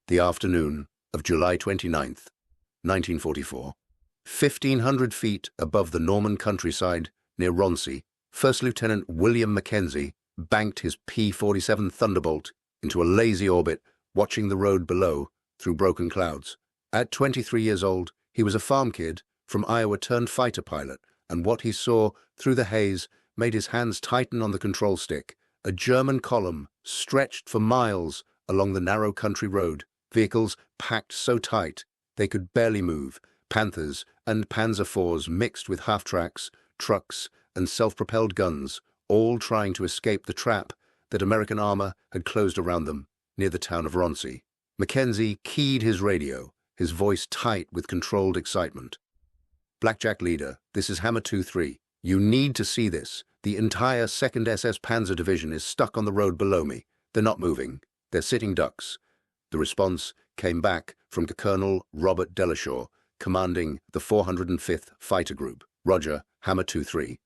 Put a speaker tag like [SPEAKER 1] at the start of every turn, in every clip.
[SPEAKER 1] The afternoon of July 29th, 1944. 1,500 feet above the Norman countryside near Roncey, First Lieutenant William Mackenzie banked his P-47 Thunderbolt into a lazy orbit, watching the road below through broken clouds. At 23 years old, he was a farm kid from Iowa turned fighter pilot, and what he saw through the haze made his hands tighten on the control stick. A German column stretched for miles along the narrow country road, vehicles packed so tight they could barely move, Panthers and Panzer Fours mixed with half-tracks, trucks, and self-propelled guns, all trying to escape the trap that American armor had closed around them near the town of Roncey. Mackenzie keyed his radio, his voice tight with controlled excitement. "Blackjack Leader, this is Hammer 2-3. You need to see this. The entire Second SS Panzer Division is stuck on the road below me. They're not moving. They're sitting ducks." The response came back from Colonel Robert Delashaw, commanding the 405th Fighter Group. "Roger, Hammer 2-3.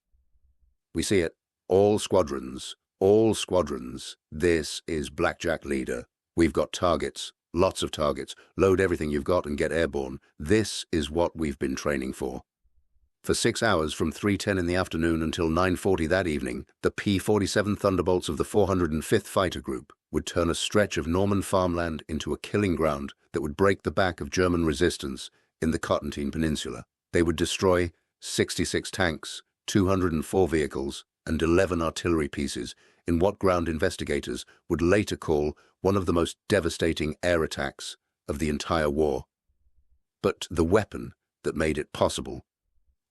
[SPEAKER 1] We see it. All squadrons. This is Blackjack Leader. We've got targets, lots of targets. Load everything you've got and get airborne. This is what we've been training for." For 6 hours from 3:10 in the afternoon until 9:40 that evening, the P-47 Thunderbolts of the 405th Fighter Group would turn a stretch of Norman farmland into a killing ground that would break the back of German resistance in the Cotentin Peninsula. They would destroy 66 tanks, 204 vehicles, and 11 artillery pieces in what ground investigators would later call one of the most devastating air attacks of the entire war. But the weapon that made it possible,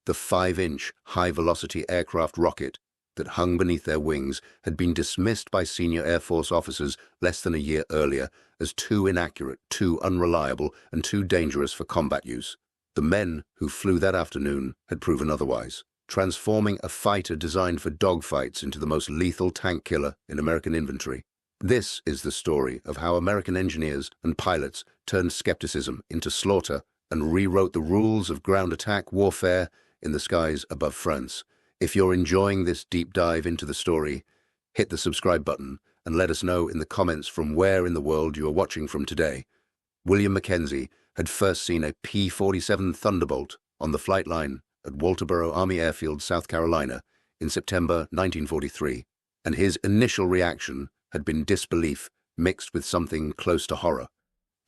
[SPEAKER 1] the 5-inch high-velocity aircraft rocket that hung beneath their wings, had been dismissed by senior Air Force officers less than a year earlier as too inaccurate, too unreliable, and too dangerous for combat use. The men who flew that afternoon had proven otherwise, transforming a fighter designed for dogfights into the most lethal tank killer in American inventory. This is the story of how American engineers and pilots turned skepticism into slaughter and rewrote the rules of ground attack warfare in the skies above France. If you're enjoying this deep dive into the story, hit the subscribe button and let us know in the comments from where in the world you are watching from today. William Mackenzie had first seen a P-47 Thunderbolt on the flight line at Walterboro Army Airfield, South Carolina, in September 1943, and his initial reaction had been disbelief mixed with something close to horror.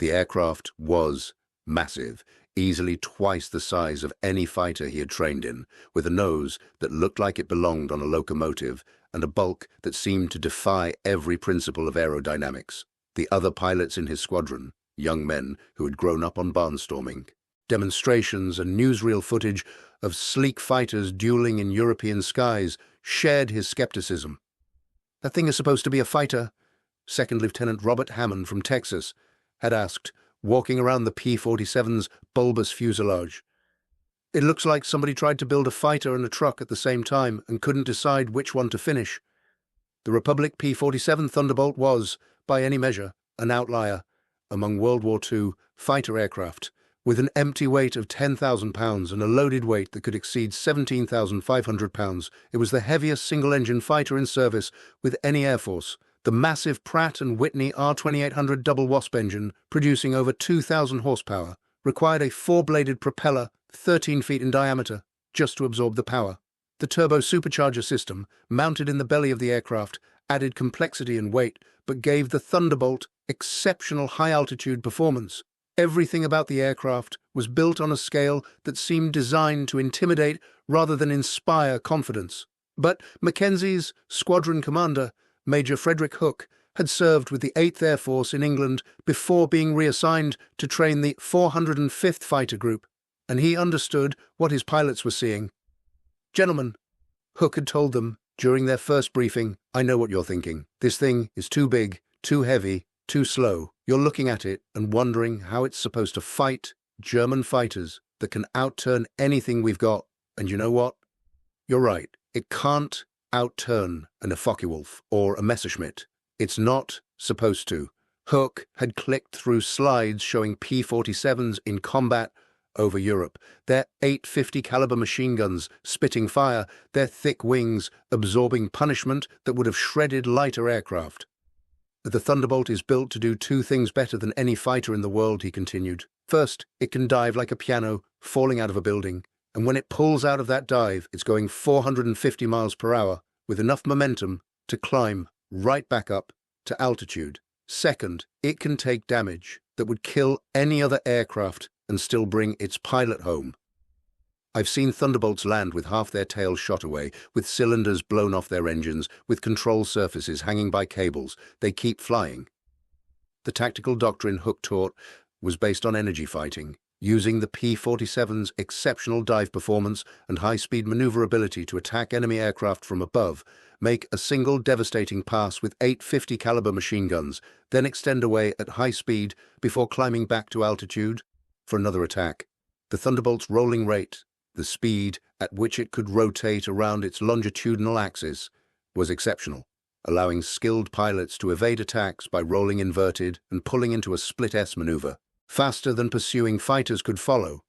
[SPEAKER 1] The aircraft was massive, easily twice the size of any fighter he had trained in, with a nose that looked like it belonged on a locomotive and a bulk that seemed to defy every principle of aerodynamics. The other pilots in his squadron, young men who had grown up on barnstorming, demonstrations and newsreel footage of sleek fighters dueling in European skies, shared his skepticism. "That thing is supposed to be a fighter?" Second Lieutenant Robert Hammond from Texas had asked, walking around the P-47's bulbous fuselage. "It looks like somebody tried to build a fighter and a truck at the same time and couldn't decide which one to finish." The Republic P-47 Thunderbolt was, by any measure, an outlier among World War II fighter aircraft. With an empty weight of 10,000 pounds and a loaded weight that could exceed 17,500 pounds, it was the heaviest single-engine fighter in service with any Air Force. The massive Pratt & Whitney R2800 double Wasp engine, producing over 2,000 horsepower, required a 4-bladed propeller 13 feet in diameter just to absorb the power. The turbo supercharger system, mounted in the belly of the aircraft, added complexity and weight, but gave the Thunderbolt exceptional high-altitude performance. Everything about the aircraft was built on a scale that seemed designed to intimidate rather than inspire confidence. But Mackenzie's squadron commander, Major Frederick Hook, had served with the 8th Air Force in England before being reassigned to train the 405th Fighter Group, and he understood what his pilots were seeing. "Gentlemen," Hook had told them during their first briefing, "I know what you're thinking. This thing is too big, too heavy, too slow. You're looking at it and wondering how it's supposed to fight German fighters that can outturn anything we've got. And you know what? You're right. It can't outturn an Focke-Wulf or a Messerschmitt. It's not supposed to." Hook had clicked through slides showing P-47s in combat over Europe, their 850 caliber machine guns spitting fire, their thick wings absorbing punishment that would have shredded lighter aircraft. The Thunderbolt is built to do two things better than any fighter in the world, he continued. First, it can dive like a piano, falling out of a building. And when it pulls out of that dive, it's going 450 miles per hour with enough momentum to climb right back up to altitude. Second, it can take damage that would kill any other aircraft and still bring its pilot home. I've seen Thunderbolts land with half their tails shot away, with cylinders blown off their engines, with control surfaces hanging by cables. They keep flying. The tactical doctrine Hook taught was based on energy fighting, using the P-47's exceptional dive performance and high-speed maneuverability to attack enemy aircraft from above, make a single devastating pass with 850 caliber machine guns, then extend away at high speed before climbing back to altitude for another attack. The Thunderbolt's rolling rate, the speed at which it could rotate around its longitudinal axis, was exceptional, allowing skilled pilots to evade attacks by rolling inverted and pulling into a split S maneuver, faster than pursuing fighters could follow.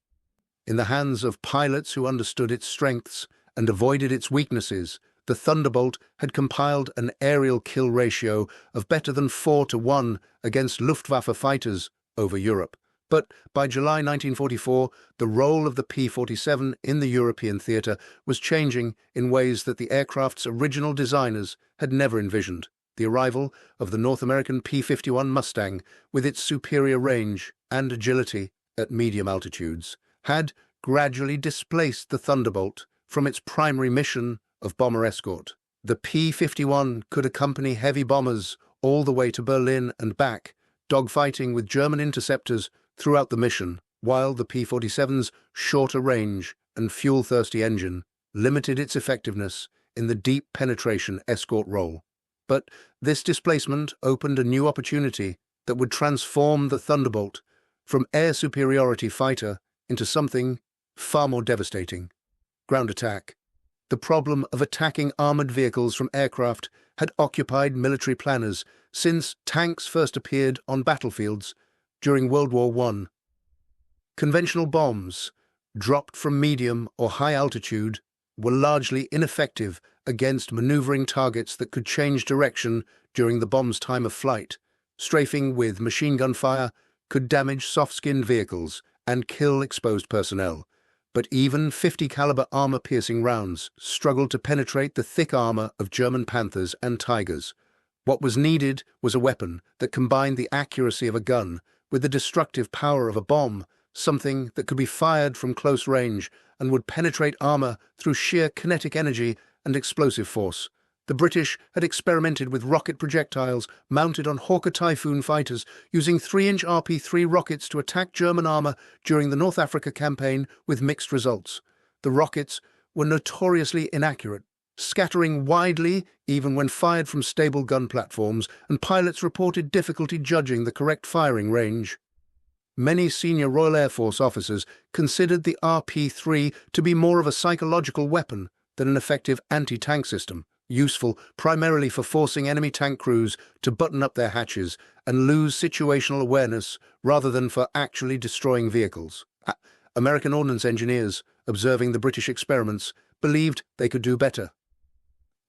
[SPEAKER 1] In the hands of pilots who understood its strengths and avoided its weaknesses, the Thunderbolt had compiled an aerial kill ratio of better than 4-1 against Luftwaffe fighters over Europe. But by July 1944, the role of the P-47 in the European theatre was changing in ways that the aircraft's original designers had never envisioned. The arrival of the North American P-51 Mustang, with its superior range and agility at medium altitudes, had gradually displaced the Thunderbolt from its primary mission of bomber escort. The P-51 could accompany heavy bombers all the way to Berlin and back, dogfighting with German interceptors throughout the mission, while the P-47's shorter range and fuel-thirsty engine limited its effectiveness in the deep penetration escort role. But this displacement opened a new opportunity that would transform the Thunderbolt from air superiority fighter into something far more devastating: ground attack. The problem of attacking armored vehicles from aircraft had occupied military planners since tanks first appeared on battlefields during World War I. Conventional bombs, dropped from medium or high altitude, were largely ineffective against maneuvering targets that could change direction during the bomb's time of flight. Strafing with machine gun fire could damage soft-skinned vehicles and kill exposed personnel. But even 50 caliber armor-piercing rounds struggled to penetrate the thick armor of German Panthers and Tigers. What was needed was a weapon that combined the accuracy of a gun with the destructive power of a bomb, something that could be fired from close range and would penetrate armor through sheer kinetic energy and explosive force. The British had experimented with rocket projectiles mounted on Hawker Typhoon fighters, using 3-inch RP-3 rockets to attack German armor during the North Africa campaign with mixed results. The rockets were notoriously inaccurate, scattering widely even when fired from stable gun platforms, and pilots reported difficulty judging the correct firing range. Many senior Royal Air Force officers considered the RP-3 to be more of a psychological weapon than an effective anti-tank system, useful primarily for forcing enemy tank crews to button up their hatches and lose situational awareness rather than for actually destroying vehicles. American ordnance engineers, observing the British experiments, believed they could do better.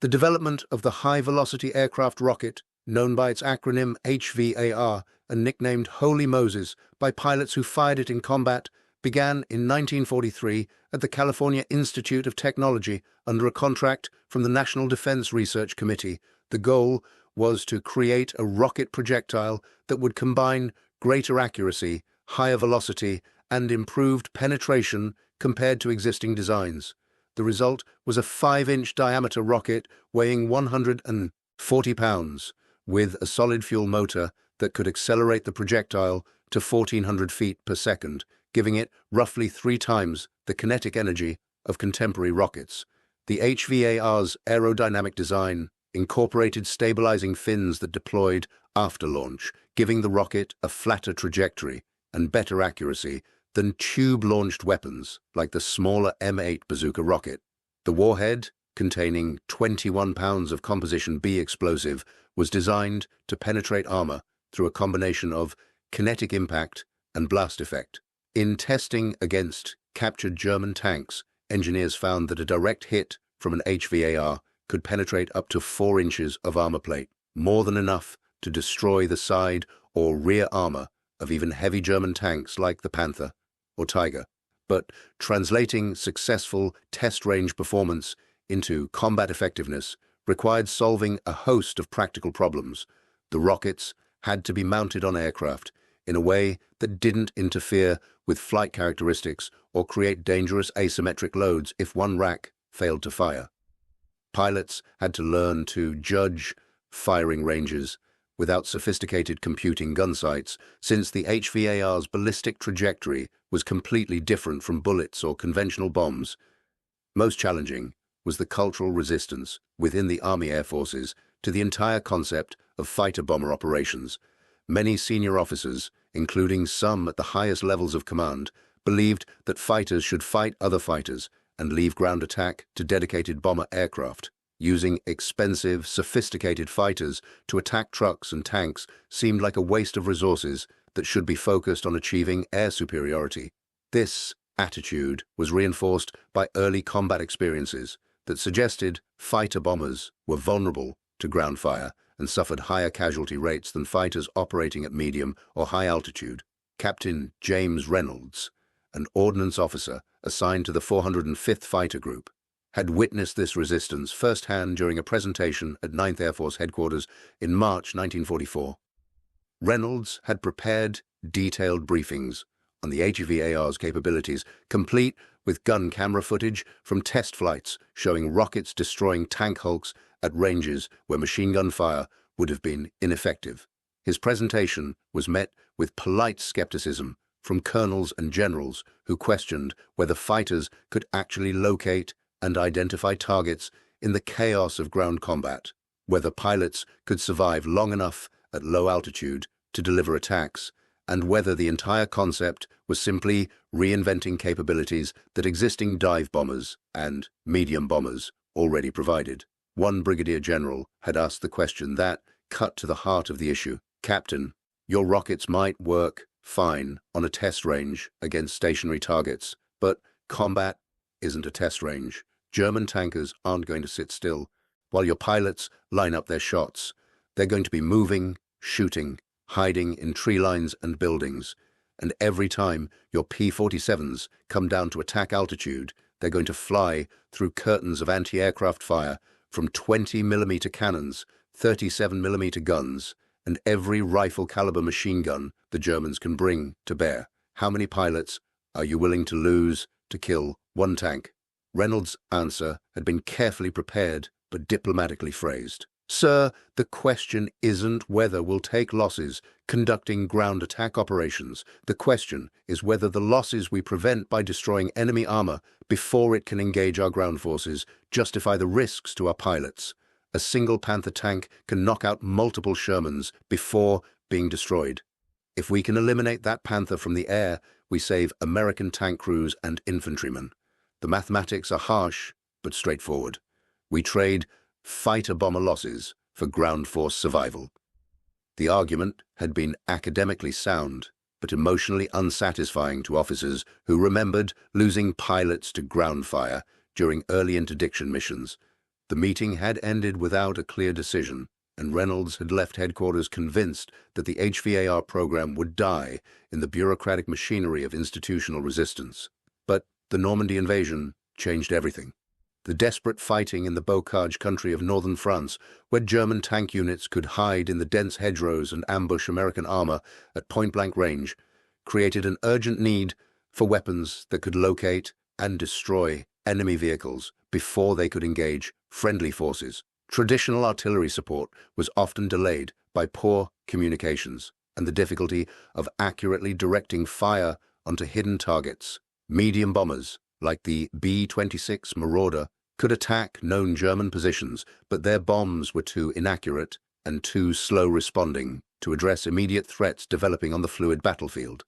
[SPEAKER 1] The development of the high-velocity aircraft rocket, known by its acronym HVAR and nicknamed Holy Moses by pilots who fired it in combat, began in 1943 at the California Institute of Technology under a contract from the National Defense Research Committee. The goal was to create a rocket projectile that would combine greater accuracy, higher velocity, and improved penetration compared to existing designs. The result was a 5-inch diameter rocket weighing 140 pounds, with a solid fuel motor that could accelerate the projectile to 1,400 feet per second, giving it roughly 3 times the kinetic energy of contemporary rockets. The HVAR's aerodynamic design incorporated stabilizing fins that deployed after launch, giving the rocket a flatter trajectory and better accuracy than tube-launched weapons like the smaller M8 bazooka rocket. The warhead, containing 21 pounds of Composition B explosive, was designed to penetrate armor through a combination of kinetic impact and blast effect. In testing against captured German tanks, engineers found that a direct hit from an HVAR could penetrate up to 4 inches of armor plate, more than enough to destroy the side or rear armor of even heavy German tanks like the Panther or Tiger. But translating successful test-range performance into combat effectiveness required solving a host of practical problems. The rockets had to be mounted on aircraft in a way that didn't interfere with flight characteristics or create dangerous asymmetric loads if one rack failed to fire. Pilots had to learn to judge firing ranges without sophisticated computing gun sights, since the HVAR's ballistic trajectory was completely different from bullets or conventional bombs. Most challenging was the cultural resistance within the Army Air Forces to the entire concept of fighter-bomber operations. Many senior officers, including some at the highest levels of command, believed that fighters should fight other fighters and leave ground attack to dedicated bomber aircraft. Using expensive, sophisticated fighters to attack trucks and tanks seemed like a waste of resources that should be focused on achieving air superiority. This attitude was reinforced by early combat experiences that suggested fighter bombers were vulnerable to ground fire and suffered higher casualty rates than fighters operating at medium or high altitude. Captain James Reynolds, an ordnance officer assigned to the 405th Fighter Group, had witnessed this resistance firsthand during a presentation at 9th Air Force Headquarters in March 1944. Reynolds had prepared detailed briefings on the HVAR's capabilities, complete with gun camera footage from test flights showing rockets destroying tank hulks at ranges where machine gun fire would have been ineffective. His presentation was met with polite skepticism from colonels and generals who questioned whether fighters could actually locate and identify targets in the chaos of ground combat, whether pilots could survive long enough at low altitude to deliver attacks, and whether the entire concept was simply reinventing capabilities that existing dive bombers and medium bombers already provided. One brigadier general had asked the question that cut to the heart of the issue. "Captain, your rockets might work fine on a test range against stationary targets, but combat isn't a test range. German tankers aren't going to sit still while your pilots line up their shots. They're going to be moving, shooting, hiding in tree lines and buildings. And every time your P-47s come down to attack altitude, they're going to fly through curtains of anti-aircraft fire from 20mm cannons, 37mm guns, and every rifle-caliber machine gun the Germans can bring to bear. How many pilots are you willing to lose to kill one tank?" Reynolds' answer had been carefully prepared but diplomatically phrased. "Sir, the question isn't whether we'll take losses conducting ground attack operations. The question is whether the losses we prevent by destroying enemy armor before it can engage our ground forces justify the risks to our pilots. A single Panther tank can knock out multiple Shermans before being destroyed. If we can eliminate that Panther from the air, we save American tank crews and infantrymen. The mathematics are harsh but straightforward. We trade fighter-bomber losses for ground force survival." The argument had been academically sound, but emotionally unsatisfying to officers who remembered losing pilots to ground fire during early interdiction missions. The meeting had ended without a clear decision, and Reynolds had left headquarters convinced that the HVAR program would die in the bureaucratic machinery of institutional resistance. But the Normandy invasion changed everything. The desperate fighting in the Bocage country of northern France, where German tank units could hide in the dense hedgerows and ambush American armor at point-blank range, created an urgent need for weapons that could locate and destroy enemy vehicles before they could engage friendly forces. Traditional artillery support was often delayed by poor communications and the difficulty of accurately directing fire onto hidden targets. Medium bombers, like the B-26 Marauder, could attack known German positions, but their bombs were too inaccurate and too slow responding to address immediate threats developing on the fluid battlefield.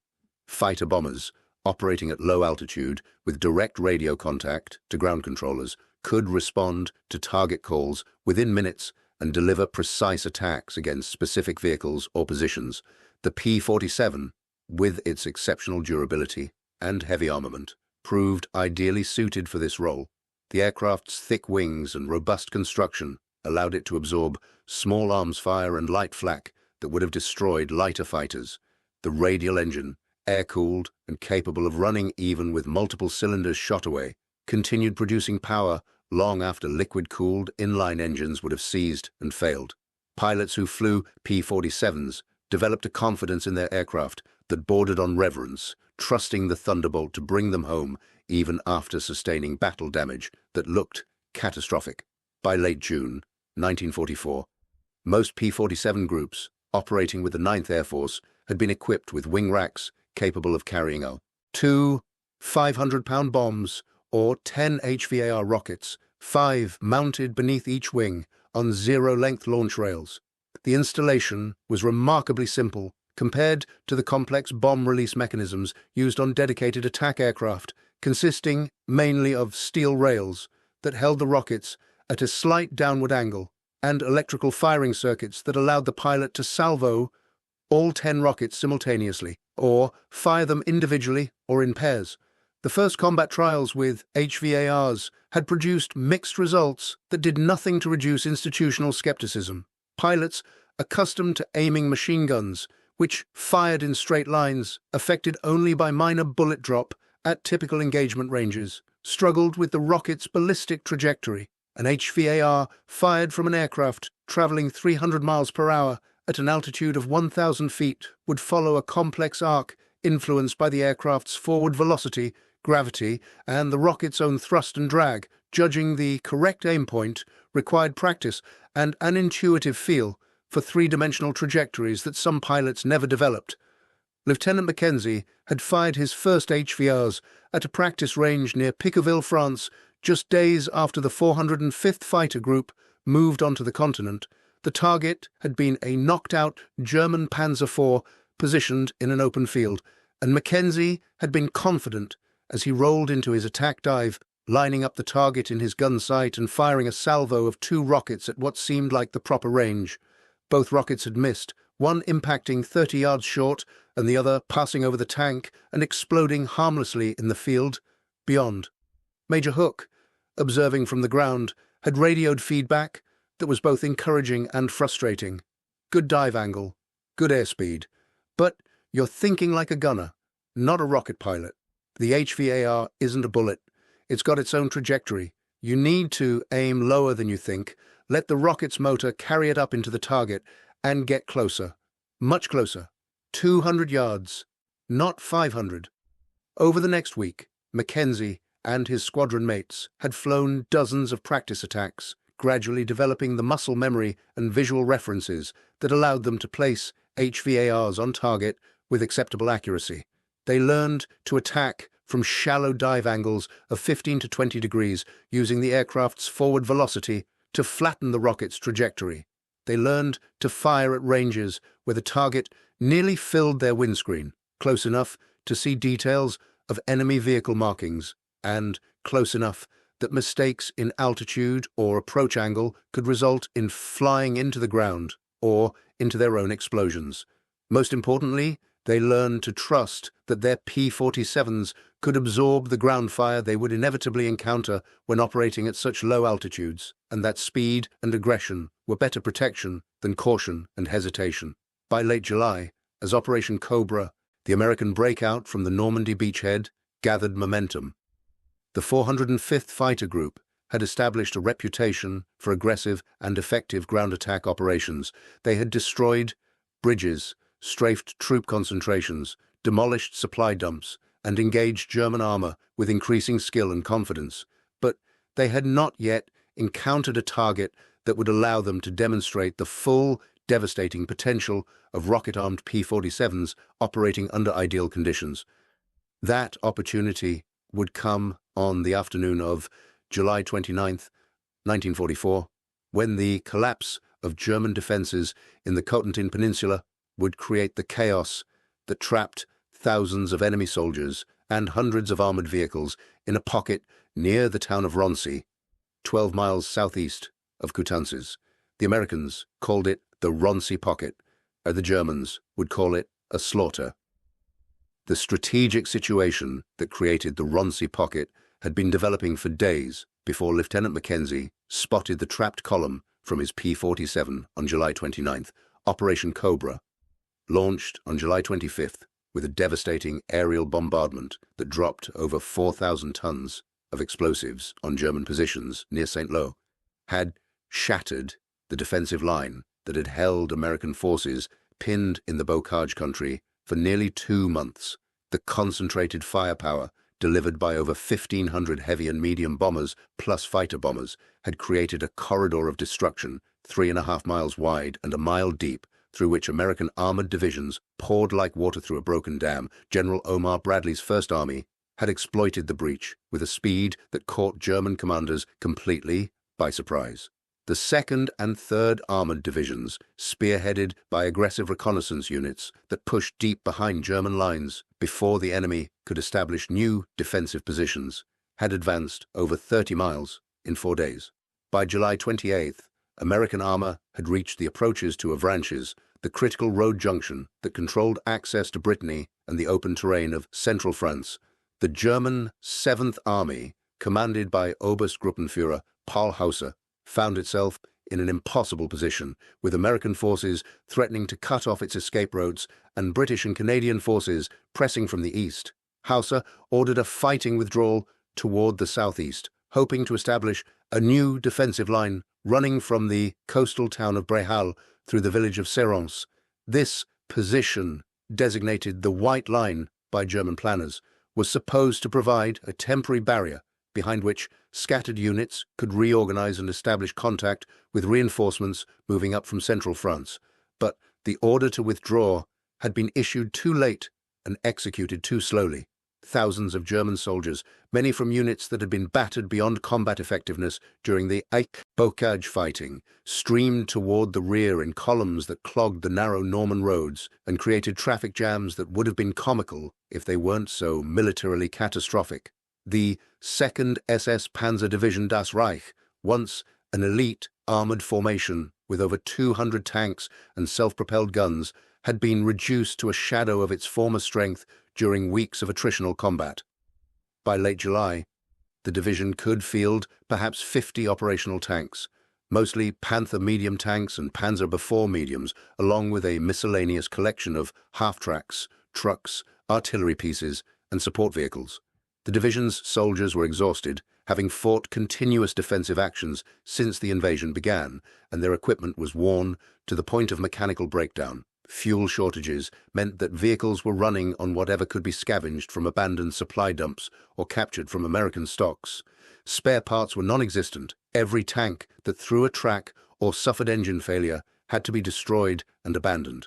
[SPEAKER 1] Fighter bombers, operating at low altitude with direct radio contact to ground controllers, could respond to target calls within minutes and deliver precise attacks against specific vehicles or positions. The P-47, with its exceptional durability and heavy armament, proved ideally suited for this role. The aircraft's thick wings and robust construction allowed it to absorb small arms fire and light flak that would have destroyed lighter fighters. The radial engine, air-cooled and capable of running even with multiple cylinders shot away, continued producing power long after liquid-cooled inline engines would have seized and failed. Pilots who flew P-47s developed a confidence in their aircraft that bordered on reverence, trusting the Thunderbolt to bring them home even after sustaining battle damage that looked catastrophic. By late June 1944, most P-47 groups operating with the 9th Air Force had been equipped with wing racks capable of carrying two 500-pound bombs or 10 HVAR rockets, 5 mounted beneath each wing on zero-length launch rails. The installation was remarkably simple compared to the complex bomb release mechanisms used on dedicated attack aircraft, consisting mainly of steel rails that held the rockets at a slight downward angle and electrical firing circuits that allowed the pilot to salvo all 10 rockets simultaneously, or fire them individually or in pairs. The first combat trials with HVARs had produced mixed results that did nothing to reduce institutional skepticism. Pilots, accustomed to aiming machine guns, which fired in straight lines, affected only by minor bullet drop at typical engagement ranges, struggled with the rocket's ballistic trajectory. An HVAR fired from an aircraft traveling 300 miles per hour at an altitude of 1,000 feet would follow a complex arc influenced by the aircraft's forward velocity, gravity, and the rocket's own thrust and drag. Judging the correct aim point required practice and an intuitive feel for three-dimensional trajectories that some pilots never developed. Lieutenant Mackenzie had fired his first HVRs at a practice range near Picqueville, France, just days after the 405th Fighter Group moved onto the continent. The target had been a knocked-out German Panzer IV positioned in an open field, and Mackenzie had been confident as he rolled into his attack dive, lining up the target in his gun sight and firing a salvo of 2 rockets at what seemed like the proper range. Both rockets had missed, one impacting 30 yards short and the other passing over the tank and exploding harmlessly in the field beyond. Major Hook, observing from the ground, had radioed feedback that was both encouraging and frustrating. Good dive angle, good airspeed, but you're thinking like a gunner, not a rocket pilot. The HVAR isn't a bullet. It's got its own trajectory. You need to aim lower than you think, let the rocket's motor carry it up into the target, and get closer. Much closer. 200 yards, not 500. Over the next week, Mackenzie and his squadron mates had flown dozens of practice attacks, gradually developing the muscle memory and visual references that allowed them to place HVARs on target with acceptable accuracy. They learned to attack from shallow dive angles of 15 to 20 degrees using the aircraft's forward velocity to flatten the rocket's trajectory. They learned to fire at ranges where the target nearly filled their windscreen, close enough to see details of enemy vehicle markings, and close enough that mistakes in altitude or approach angle could result in flying into the ground or into their own explosions. Most importantly, they learned to trust that their P-47s could absorb the ground fire they would inevitably encounter when operating at such low altitudes, and that speed and aggression were better protection than caution and hesitation. By late July, as Operation Cobra, the American breakout from the Normandy beachhead, gathered momentum. The 405th Fighter Group had established a reputation for aggressive and effective ground attack operations. They had destroyed bridges, strafed troop concentrations, demolished supply dumps, and engaged German armor with increasing skill and confidence. But they had not yet encountered a target that would allow them to demonstrate the full, devastating potential of rocket-armed P-47s operating under ideal conditions. That opportunity would come on the afternoon of July 29th, 1944, when the collapse of German defenses in the Cotentin Peninsula would create the chaos that trapped thousands of enemy soldiers and hundreds of armored vehicles in a pocket near the town of Roncey, 12 miles southeast of Coutances. The Americans called it the Roncey Pocket, or the Germans would call it a slaughter. The strategic situation that created the Roncey Pocket had been developing for days before Lieutenant Mackenzie spotted the trapped column from his P-47 on July 29th, Operation Cobra, launched on July 25th with a devastating aerial bombardment that dropped over 4,000 tons of explosives on German positions near St. Lo, had shattered the defensive line that had held American forces pinned in the Bocage country for nearly 2 months. The concentrated firepower delivered by over 1,500 heavy and medium bombers plus fighter bombers had created a corridor of destruction 3.5 miles wide and a mile deep, through which American armored divisions poured like water through a broken dam. General Omar Bradley's First Army had exploited the breach with a speed that caught German commanders completely by surprise. The 2nd and 3rd Armored Divisions, spearheaded by aggressive reconnaissance units that pushed deep behind German lines before the enemy could establish new defensive positions, had advanced over 30 miles in 4 days. By July 28th, American armor had reached the approaches to Avranches, the critical road junction that controlled access to Brittany and the open terrain of central France. The German 7th Army, commanded by Oberstgruppenführer Paul Hauser, found itself in an impossible position, with American forces threatening to cut off its escape routes and British and Canadian forces pressing from the east. Hauser ordered a fighting withdrawal toward the southeast, hoping to establish a new defensive line running from the coastal town of Bréhal through the village of Serrance. This position, designated the White Line by German planners, was supposed to provide a temporary barrier behind which scattered units could reorganize and establish contact with reinforcements moving up from central France. But the order to withdraw had been issued too late and executed too slowly. Thousands of German soldiers, many from units that had been battered beyond combat effectiveness during the Bocage fighting, streamed toward the rear in columns that clogged the narrow Norman roads and created traffic jams that would have been comical if they weren't so militarily catastrophic. The Second SS Panzer Division Das Reich, once an elite armored formation with over 200 tanks and self-propelled guns, had been reduced to a shadow of its former strength during weeks of attritional combat. By late July, the division could field perhaps 50 operational tanks, mostly Panther medium tanks and Panzer IV mediums, along with a miscellaneous collection of half-tracks, trucks, artillery pieces, and support vehicles. The division's soldiers were exhausted, having fought continuous defensive actions since the invasion began, and their equipment was worn to the point of mechanical breakdown. Fuel shortages meant that vehicles were running on whatever could be scavenged from abandoned supply dumps or captured from American stocks. Spare parts were non-existent. Every tank that threw a track or suffered engine failure had to be destroyed and abandoned.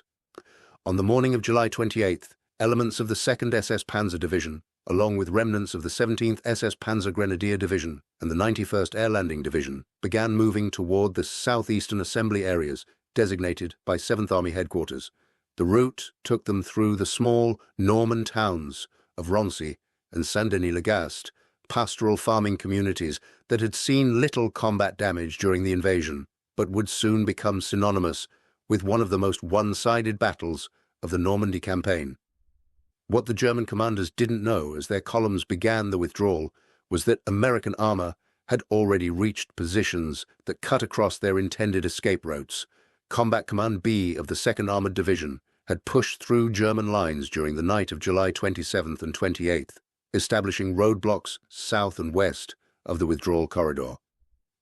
[SPEAKER 1] On the morning of July 28th, elements of the Second SS Panzer Division, along with remnants of the 17th SS Panzer Grenadier Division and the 91st Air Landing Division, began moving toward the southeastern assembly areas designated by 7th Army headquarters. The route took them through the small Norman towns of Roncey and Saint-Denis-le-Gast, pastoral farming communities that had seen little combat damage during the invasion, but would soon become synonymous with one of the most one-sided battles of the Normandy campaign. What the German commanders didn't know as their columns began the withdrawal was that American armor had already reached positions that cut across their intended escape routes. Combat Command B of the 2nd Armored Division had pushed through German lines during the night of July 27th and 28th, establishing roadblocks south and west of the withdrawal corridor.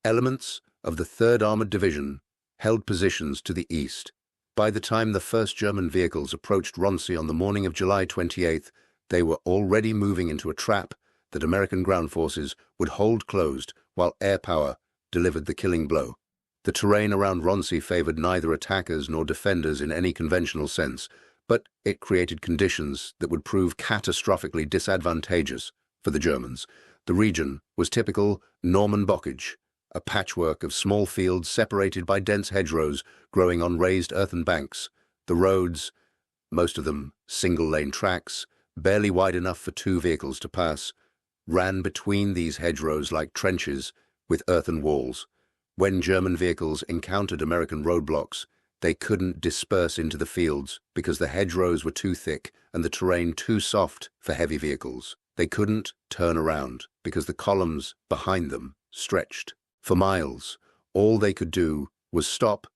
[SPEAKER 1] Elements of the 3rd Armored Division held positions to the east. By the time the first German vehicles approached Roncey on the morning of July 28th, they were already moving into a trap that American ground forces would hold closed while air power delivered the killing blow. The terrain around Roncey favored neither attackers nor defenders in any conventional sense, but it created conditions that would prove catastrophically disadvantageous for the Germans. The region was typical Norman bocage, a patchwork of small fields separated by dense hedgerows growing on raised earthen banks. The roads, most of them single-lane tracks, barely wide enough for 2 vehicles to pass, ran between these hedgerows like trenches with earthen walls. When German vehicles encountered American roadblocks, they couldn't disperse into the fields because the hedgerows were too thick and the terrain too soft for heavy vehicles. They couldn't turn around because the columns behind them stretched. For miles, all they could do was stop,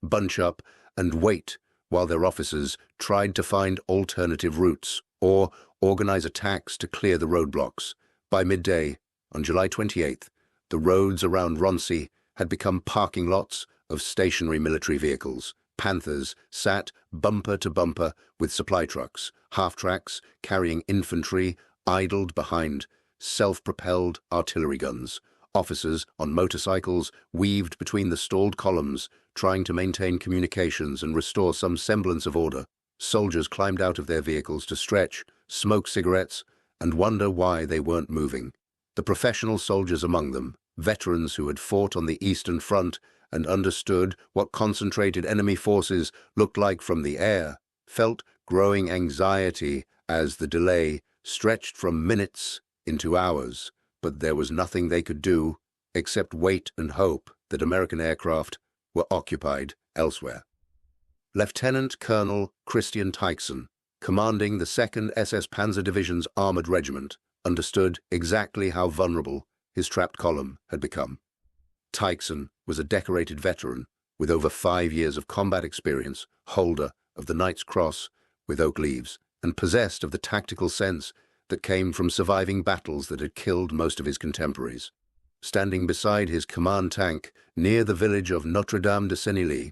[SPEAKER 1] bunch up, and wait while their officers tried to find alternative routes or organize attacks to clear the roadblocks. By midday, on July 28th, the roads around Roncey had become parking lots of stationary military vehicles. Panthers sat bumper to bumper with supply trucks. Half-tracks carrying infantry idled behind self-propelled artillery guns. Officers on motorcycles weaved between the stalled columns, trying to maintain communications and restore some semblance of order. Soldiers climbed out of their vehicles to stretch, smoke cigarettes, and wonder why they weren't moving. The professional soldiers among them, veterans who had fought on the Eastern Front and understood what concentrated enemy forces looked like from the air, felt growing anxiety as the delay stretched from minutes into hours. But there was nothing they could do except wait and hope that American aircraft were occupied elsewhere. Lieutenant Colonel Christian Tykson, commanding the Second SS Panzer Division's armored regiment, understood exactly how vulnerable his trapped column had become. Tykson was a decorated veteran with over 5 years of combat experience, holder of the Knight's Cross with oak leaves, and possessed of the tactical sense that came from surviving battles that had killed most of his contemporaries. Standing beside his command tank near the village of Notre-Dame-de-Senilly,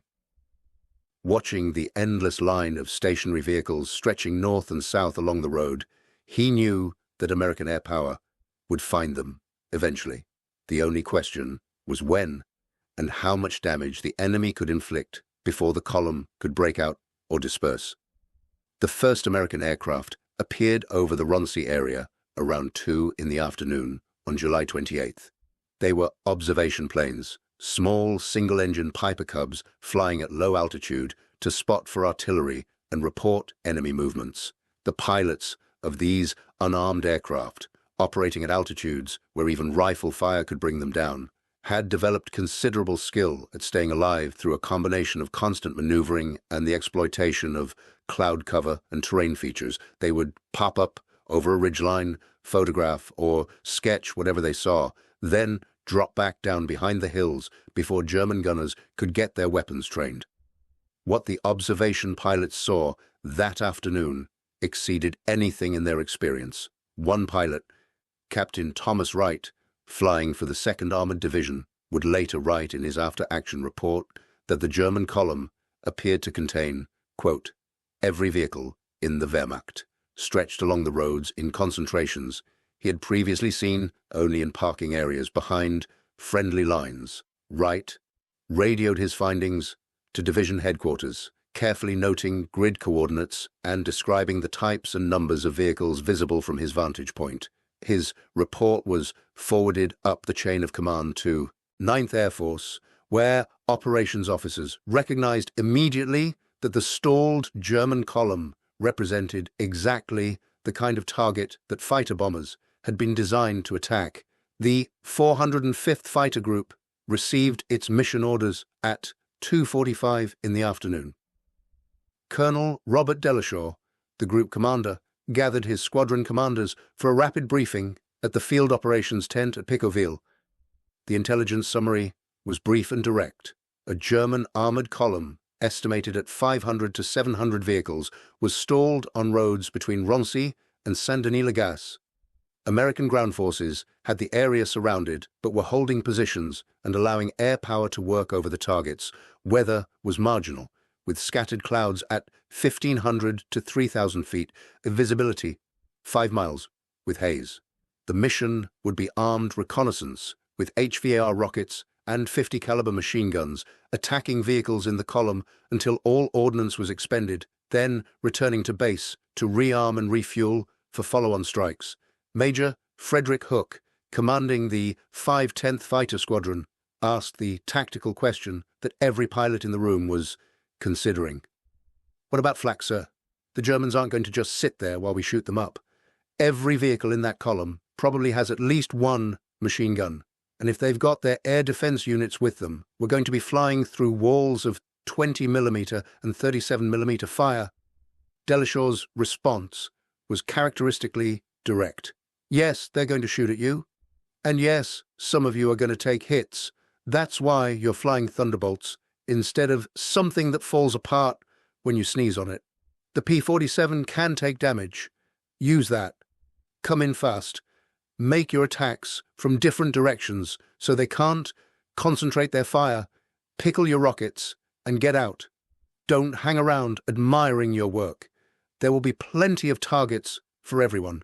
[SPEAKER 1] watching the endless line of stationary vehicles stretching north and south along the road, he knew that American air power would find them eventually. The only question was when and how much damage the enemy could inflict before the column could break out or disperse. The first American aircraft appeared over the Roncey area around 2 in the afternoon on July 28th. They were observation planes, small single-engine Piper Cubs flying at low altitude to spot for artillery and report enemy movements. The pilots of these unarmed aircraft, operating at altitudes where even rifle fire could bring them down, had developed considerable skill at staying alive through a combination of constant maneuvering and the exploitation of cloud cover and terrain features. They would pop up over a ridgeline, photograph or sketch whatever they saw, then drop back down behind the hills before German gunners could get their weapons trained. What the observation pilots saw that afternoon exceeded anything in their experience. One pilot, Captain Thomas Wright, flying for the 2nd Armored Division, would later write in his after-action report that the German column appeared to contain, quote, every vehicle in the Wehrmacht, stretched along the roads in concentrations he had previously seen only in parking areas behind friendly lines. Wright radioed his findings to division headquarters, carefully noting grid coordinates and describing the types and numbers of vehicles visible from his vantage point. His report was forwarded up the chain of command to 9th Air Force, where operations officers recognized immediately that the stalled German column represented exactly the kind of target that fighter bombers had been designed to attack. The 405th Fighter Group received its mission orders at 2:45 in the afternoon. Colonel Robert Deleshaw, the group commander, gathered his squadron commanders for a rapid briefing at the field operations tent at Picoville. The intelligence summary was brief and direct. A German armored column, estimated at 500 to 700 vehicles, was stalled on roads between Roncey and Saint-Denis-le-Gas. American ground forces had the area surrounded but were holding positions and allowing air power to work over the targets. Weather was marginal, with scattered clouds at 1,500 to 3,000 feet, visibility 5 miles, with haze. The mission would be armed reconnaissance with HVAR rockets and 50 caliber machine guns, attacking vehicles in the column until all ordnance was expended, then returning to base to rearm and refuel for follow-on strikes. Major Frederick Hook, commanding the 510th Fighter Squadron, asked the tactical question that every pilot in the room was considering. What about flak, sir? The Germans aren't going to just sit there while we shoot them up. Every vehicle in that column probably has at least one machine gun, and if they've got their air defense units with them, we're going to be flying through walls of 20mm and 37mm fire. Deleshaw's response was characteristically direct. Yes, they're going to shoot at you. And yes, some of you are going to take hits. That's why you're flying Thunderbolts. instead of something that falls apart when you sneeze on it. The P-47 can take damage. Use that. Come in fast. Make your attacks from different directions so they can't concentrate their fire. Pickle your rockets and get out. Don't hang around admiring your work. There will be plenty of targets for everyone.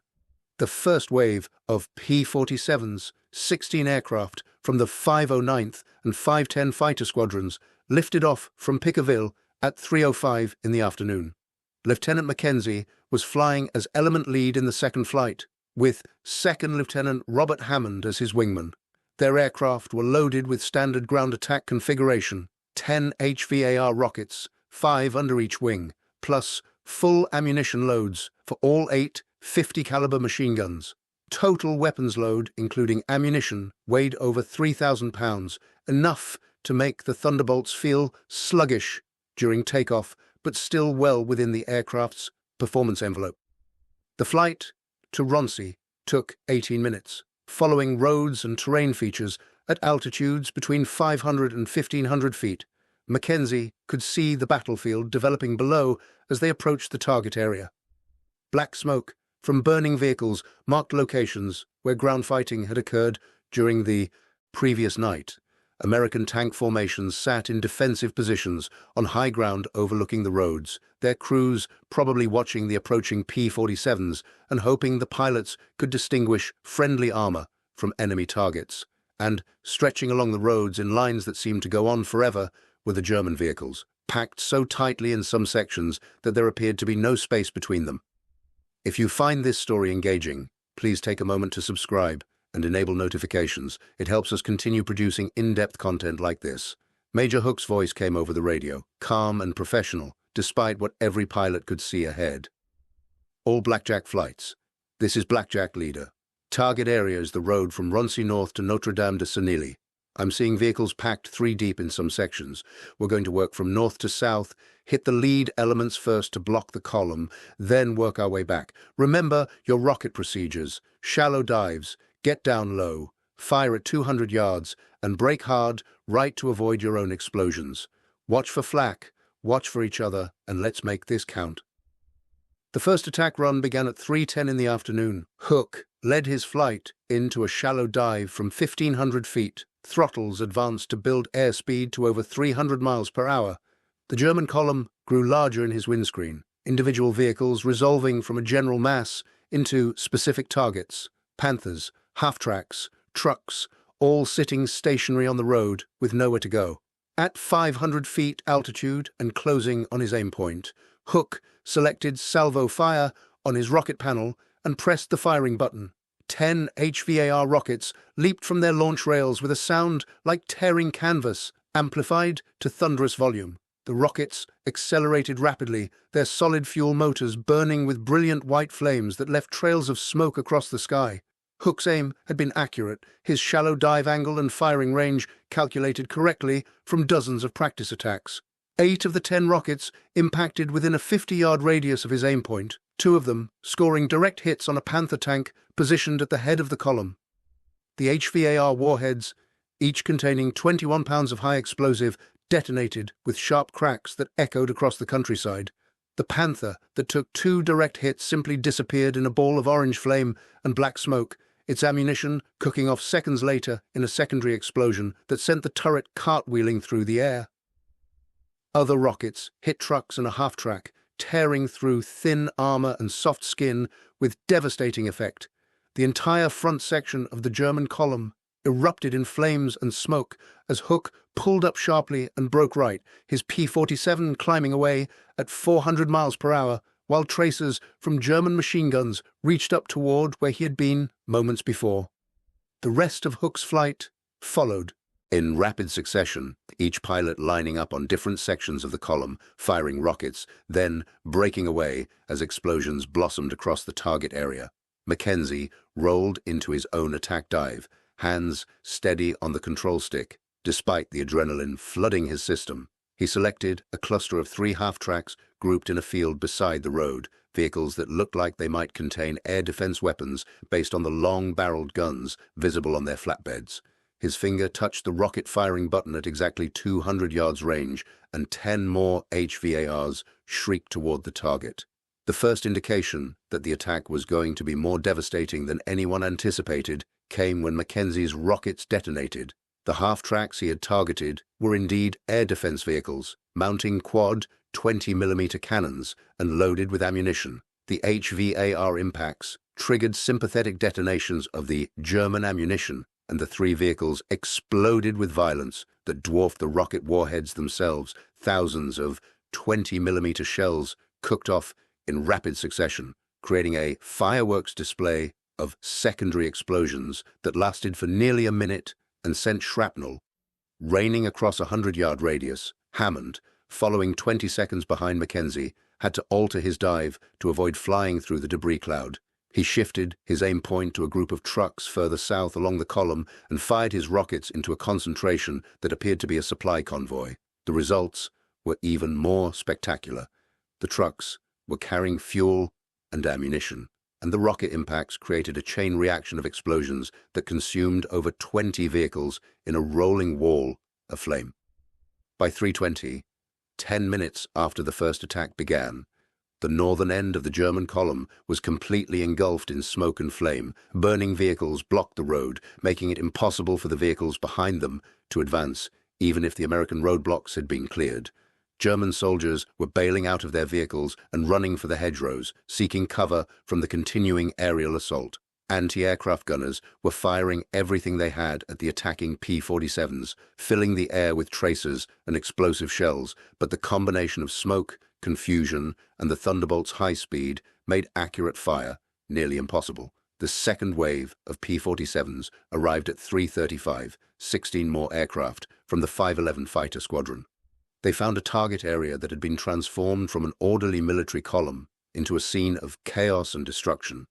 [SPEAKER 1] The first wave of P-47s, 16 aircraft from the 509th and 510 fighter squadrons, lifted off from Pickerville at 3:05 in the afternoon. Lieutenant Mackenzie was flying as element lead in the second flight, with Second Lieutenant Robert Hammond as his wingman. Their aircraft were loaded with standard ground attack configuration, 10 HVAR rockets, 5 under each wing, plus full ammunition loads for all 8 50-caliber machine guns. Total weapons load, including ammunition, weighed over 3,000 pounds, enough to make the Thunderbolts feel sluggish during takeoff, but still well within the aircraft's performance envelope. The flight to Roncey took 18 minutes, following roads and terrain features at altitudes between 500 and 1,500 feet. Mackenzie could see the battlefield developing below as they approached the target area. Black smoke from burning vehicles marked locations where ground fighting had occurred during the previous night. American tank formations sat in defensive positions on high ground overlooking the roads, their crews probably watching the approaching P-47s and hoping the pilots could distinguish friendly armor from enemy targets. And stretching along the roads in lines that seemed to go on forever were the German vehicles, packed so tightly in some sections that there appeared to be no space between them. If you find this story engaging, please take a moment to subscribe and enable notifications. It helps us continue producing in-depth content like this. Major Hook's voice came over the radio, calm and professional, despite what every pilot could see ahead. All Blackjack flights. This is Blackjack Leader. Target area is the road from Roncey North to Notre-Dame-de-Senilly. I'm seeing vehicles packed 3 deep in some sections. We're going to work from north to south, hit the lead elements first to block the column, then work our way back. Remember your rocket procedures, shallow dives, get down low, fire at 200 yards, and brake hard right to avoid your own explosions. Watch for flak, watch for each other, and let's make this count. The first attack run began at 3:10 in the afternoon. Hook led his flight into a shallow dive from 1,500 feet. Throttles advanced to build airspeed to over 300 miles per hour. The German column grew larger in his windscreen, individual vehicles resolving from a general mass into specific targets. Panthers, half-tracks, trucks, all sitting stationary on the road with nowhere to go. At 500 feet altitude and closing on his aim point, Hook selected salvo fire on his rocket panel and pressed the firing button. 10 HVAR rockets leaped from their launch rails with a sound like tearing canvas, amplified to thunderous volume. The rockets accelerated rapidly, their solid fuel motors burning with brilliant white flames that left trails of smoke across the sky. Hook's aim had been accurate, his shallow dive angle and firing range calculated correctly from dozens of practice attacks. 8 of the 10 rockets impacted within a 50-yard radius of his aim point, 2 of them scoring direct hits on a Panther tank positioned at the head of the column. The HVAR warheads, each containing 21 pounds of high explosive, detonated with sharp cracks that echoed across the countryside. The Panther that took 2 direct hits simply disappeared in a ball of orange flame and black smoke, its ammunition cooking off seconds later in a secondary explosion that sent the turret cartwheeling through the air. Other rockets hit trucks and a half-track, tearing through thin armor and soft skin with devastating effect. The entire front section of the German column erupted in flames and smoke as Hook pulled up sharply and broke right, his P-47 climbing away at 400 miles per hour, while tracers from German machine guns reached up toward where he had been moments before. The rest of Hook's flight followed. In rapid succession, each pilot lining up on different sections of the column, firing rockets, then breaking away as explosions blossomed across the target area. Mackenzie rolled into his own attack dive, hands steady on the control stick. Despite the adrenaline flooding his system, he selected a cluster of 3 half-tracks grouped in a field beside the road, vehicles that looked like they might contain air defense weapons based on the long-barreled guns visible on their flatbeds. His finger touched the rocket firing button at exactly 200 yards range, and 10 more HVARs shrieked toward the target. The first indication that the attack was going to be more devastating than anyone anticipated came when Mackenzie's rockets detonated. The half-tracks he had targeted were indeed air defense vehicles, mounting quad 20mm cannons and loaded with ammunition. The HVAR impacts triggered sympathetic detonations of the German ammunition, and the three vehicles exploded with violence that dwarfed the rocket warheads themselves. Thousands of 20mm shells cooked off in rapid succession, creating a fireworks display of secondary explosions that lasted for nearly a minute and sent shrapnel raining across a 100-yard radius. Hammond, following 20 seconds behind Mackenzie, had to alter his dive to avoid flying through the debris cloud. He shifted his aim point to a group of trucks further south along the column and fired his rockets into a concentration that appeared to be a supply convoy. The results were even more spectacular. The trucks were carrying fuel and ammunition, and the rocket impacts created a chain reaction of explosions that consumed over 20 vehicles in a rolling wall of flame. By 3:20, 10 minutes after the first attack began, the northern end of the German column was completely engulfed in smoke and flame. Burning vehicles blocked the road, making it impossible for the vehicles behind them to advance, even if the American roadblocks had been cleared. German soldiers were bailing out of their vehicles and running for the hedgerows, seeking cover from the continuing aerial assault. Anti-aircraft gunners were firing everything they had at the attacking P-47s, filling the air with tracers and explosive shells, but the combination of smoke, confusion, and the Thunderbolt's high speed made accurate fire nearly impossible. The second wave of P-47s arrived at 3:35, 16 more aircraft from the 511 Fighter Squadron. They found a target area that had been transformed from an orderly military column into a scene of chaos and destruction.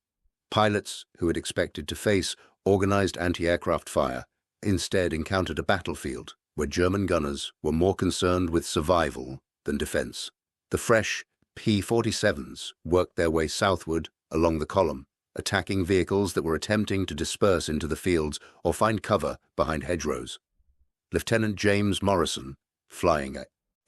[SPEAKER 1] Pilots who had expected to face organized anti-aircraft fire instead encountered a battlefield where German gunners were more concerned with survival than defense. The fresh P-47s worked their way southward along the column, attacking vehicles that were attempting to disperse into the fields or find cover behind hedgerows. Lieutenant James Morrison, flying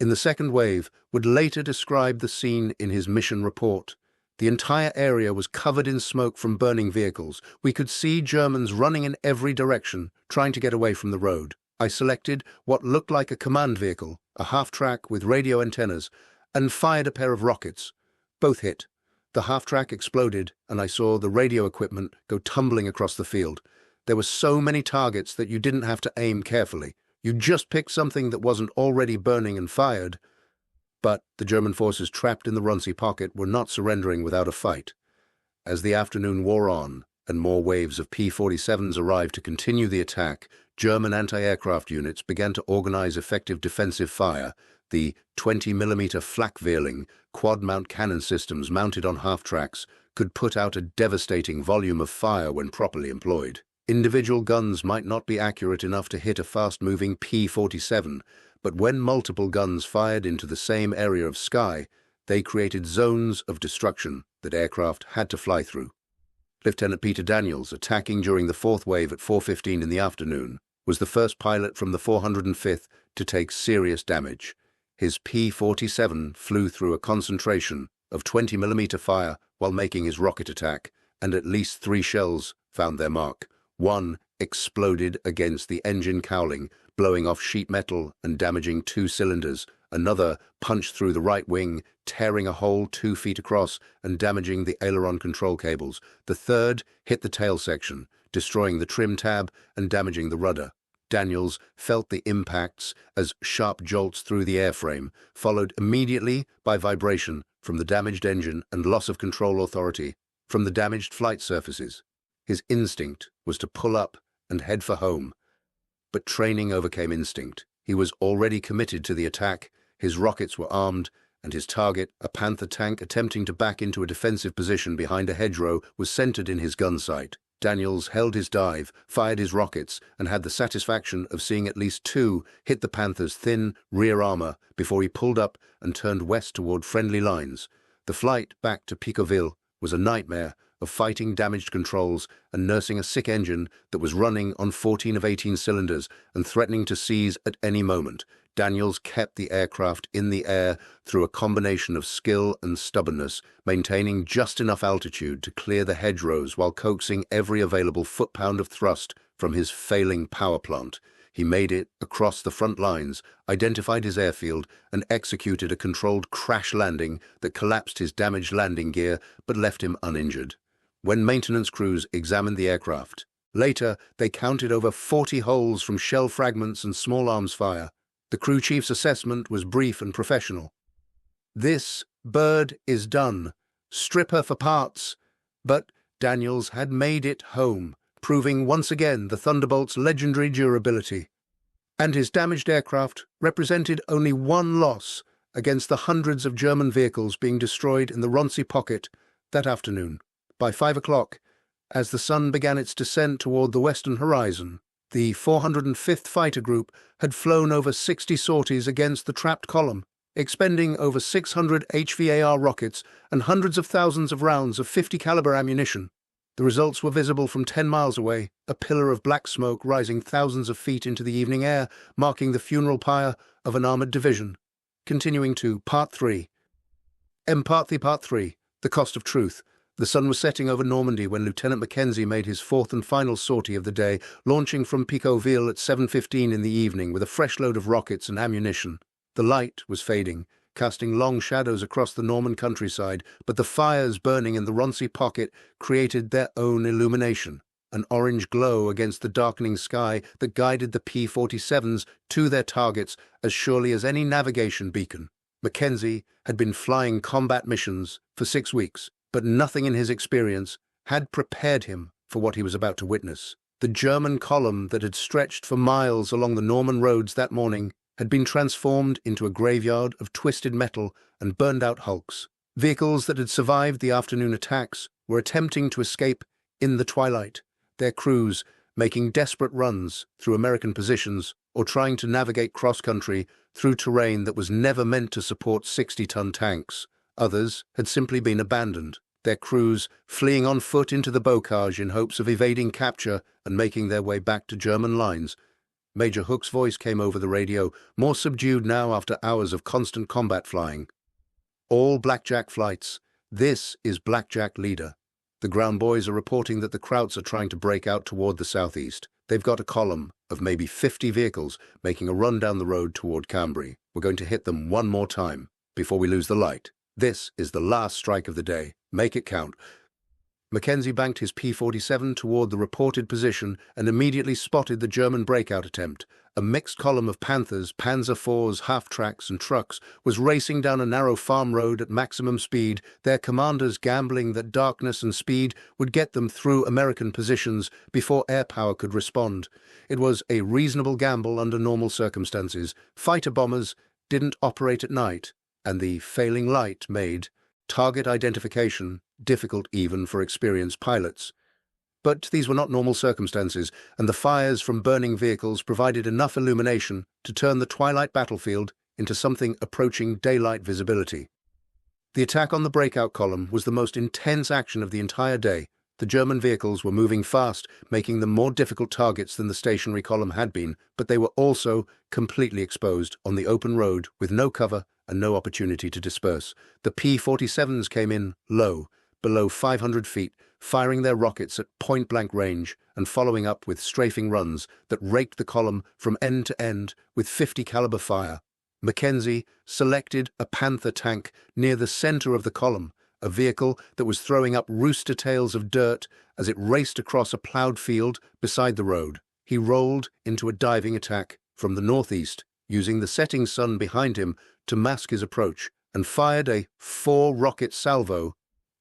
[SPEAKER 1] in the second wave, would later describe the scene in his mission report. The entire area was covered in smoke from burning vehicles. We could see Germans running in every direction, trying to get away from the road. I selected what looked like a command vehicle, a half-track with radio antennas, and fired a pair of rockets. Both hit. The half-track exploded, and I saw the radio equipment go tumbling across the field. There were so many targets that you didn't have to aim carefully. You just picked something that wasn't already burning and fired. But the German forces trapped in the Roncey pocket were not surrendering without a fight. As the afternoon wore on and more waves of P-47s arrived to continue the attack, German anti-aircraft units began to organize effective defensive fire. The 20mm flak-Vierling quad-mount cannon systems mounted on half-tracks could put out a devastating volume of fire when properly employed. Individual guns might not be accurate enough to hit a fast-moving P-47, but when multiple guns fired into the same area of sky, they created zones of destruction that aircraft had to fly through. Lieutenant Peter Daniels, attacking during the fourth wave at 4:15 in the afternoon, was the first pilot from the 405th to take serious damage. His P-47 flew through a concentration of 20mm fire while making his rocket attack, and at least 3 shells found their mark. One exploded against the engine cowling, blowing off sheet metal and damaging 2 cylinders. Another punched through the right wing, tearing a hole 2 feet across and damaging the aileron control cables. The third hit the tail section, destroying the trim tab and damaging the rudder. Daniels felt the impacts as sharp jolts through the airframe, followed immediately by vibration from the damaged engine and loss of control authority from the damaged flight surfaces. His instinct was to pull up and head for home, but training overcame instinct. He was already committed to the attack, his rockets were armed, and his target, a Panther tank attempting to back into a defensive position behind a hedgerow, was centered in his gun sight. Daniels held his dive, fired his rockets, and had the satisfaction of seeing at least 2 hit the Panther's thin rear armor before he pulled up and turned west toward friendly lines. The flight back to Picoville was a nightmare of fighting damaged controls and nursing a sick engine that was running on 14 of 18 cylinders and threatening to seize at any moment, Daniels kept the aircraft in the air through a combination of skill and stubbornness, maintaining just enough altitude to clear the hedgerows while coaxing every available foot-pound of thrust from his failing power plant. He made it across the front lines, identified his airfield, and executed a controlled crash landing that collapsed his damaged landing gear but left him uninjured. When maintenance crews examined the aircraft, later they counted over 40 holes from shell fragments and small arms fire. The crew chief's assessment was brief and professional. "This bird is done. Strip her for parts." But Daniels had made it home, proving once again the Thunderbolt's legendary durability. And his damaged aircraft represented only one loss against the hundreds of German vehicles being destroyed in the Roncey pocket that afternoon. By 5 o'clock, as the sun began its descent toward the western horizon, the 405th Fighter Group had flown over 60 sorties against the trapped column, expending over 600 HVAR rockets and hundreds of thousands of rounds of 50 caliber ammunition. The results were visible from 10 miles away, a pillar of black smoke rising thousands of feet into the evening air, marking the funeral pyre of an armoured division. Continuing to Part 3. Part 3, The Cost of Truth. The sun was setting over Normandy when Lieutenant Mackenzie made his fourth and final sortie of the day, launching from Picauville at 7:15 in the evening with a fresh load of rockets and ammunition. The light was fading, casting long shadows across the Norman countryside, but the fires burning in the Roncey pocket created their own illumination, an orange glow against the darkening sky that guided the P-47s to their targets as surely as any navigation beacon. Mackenzie had been flying combat missions for 6 weeks, but nothing in his experience had prepared him for what he was about to witness. The German column that had stretched for miles along the Norman roads that morning had been transformed into a graveyard of twisted metal and burned-out hulks. Vehicles that had survived the afternoon attacks were attempting to escape in the twilight, their crews making desperate runs through American positions or trying to navigate cross-country through terrain that was never meant to support 60-ton tanks. Others had simply been abandoned, their crews fleeing on foot into the bocage in hopes of evading capture and making their way back to German lines. Major Hook's voice came over the radio, more subdued now after hours of constant combat flying. "All Blackjack flights. This is Blackjack Leader. The ground boys are reporting that the Krauts are trying to break out toward the southeast. They've got a column of maybe 50 vehicles making a run down the road toward Cambrai. We're going to hit them one more time before we lose the light. This is the last strike of the day. Make it count." Mackenzie banked his P-47 toward the reported position and immediately spotted the German breakout attempt. A mixed column of Panthers, Panzer Fours, half-tracks, and trucks was racing down a narrow farm road at maximum speed, their commanders gambling that darkness and speed would get them through American positions before air power could respond. It was a reasonable gamble under normal circumstances. Fighter bombers didn't operate at night, and the failing light made target identification difficult even for experienced pilots. But these were not normal circumstances, and the fires from burning vehicles provided enough illumination to turn the twilight battlefield into something approaching daylight visibility. The attack on the breakout column was the most intense action of the entire day. The German vehicles were moving fast, making them more difficult targets than the stationary column had been, but they were also completely exposed on the open road with no cover and no opportunity to disperse. The P-47s came in low, below 500 feet, firing their rockets at point-blank range and following up with strafing runs that raked the column from end to end with 50 caliber fire. Mackenzie selected a Panther tank near the center of the column, a vehicle that was throwing up rooster tails of dirt as it raced across a plowed field beside the road. He rolled into a diving attack from the northeast, using the setting sun behind him to mask his approach, and fired a 4-rocket salvo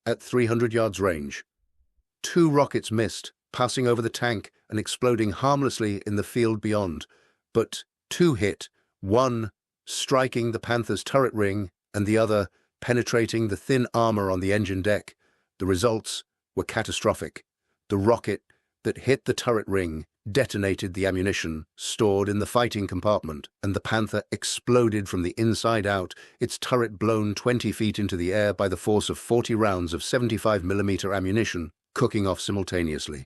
[SPEAKER 1] at 300 yards range. 2 rockets missed, passing over the tank and exploding harmlessly in the field beyond, but 2 hit, one striking the Panther's turret ring and the other penetrating the thin armor on the engine deck. The results were catastrophic. The rocket that hit the turret ring detonated the ammunition stored in the fighting compartment, and the Panther exploded from the inside out, its turret blown 20 feet into the air by the force of 40 rounds of 75mm ammunition, cooking off simultaneously.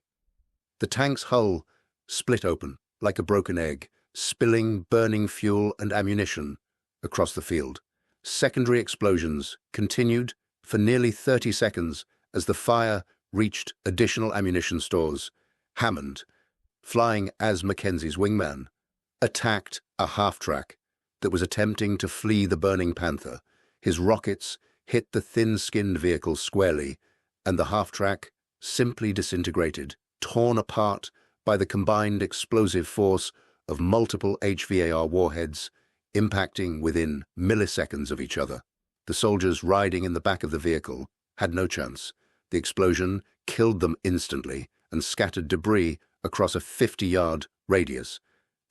[SPEAKER 1] The tank's hull split open like a broken egg, spilling burning fuel and ammunition across the field. Secondary explosions continued for nearly 30 seconds as the fire reached additional ammunition stores. Hammond, flying as Mackenzie's wingman, attacked a half-track that was attempting to flee the burning Panther. His rockets hit the thin-skinned vehicle squarely, and the half-track simply disintegrated, torn apart by the combined explosive force of multiple HVAR warheads impacting within milliseconds of each other. The soldiers riding in the back of the vehicle had no chance. The explosion killed them instantly and scattered debris across a 50-yard radius.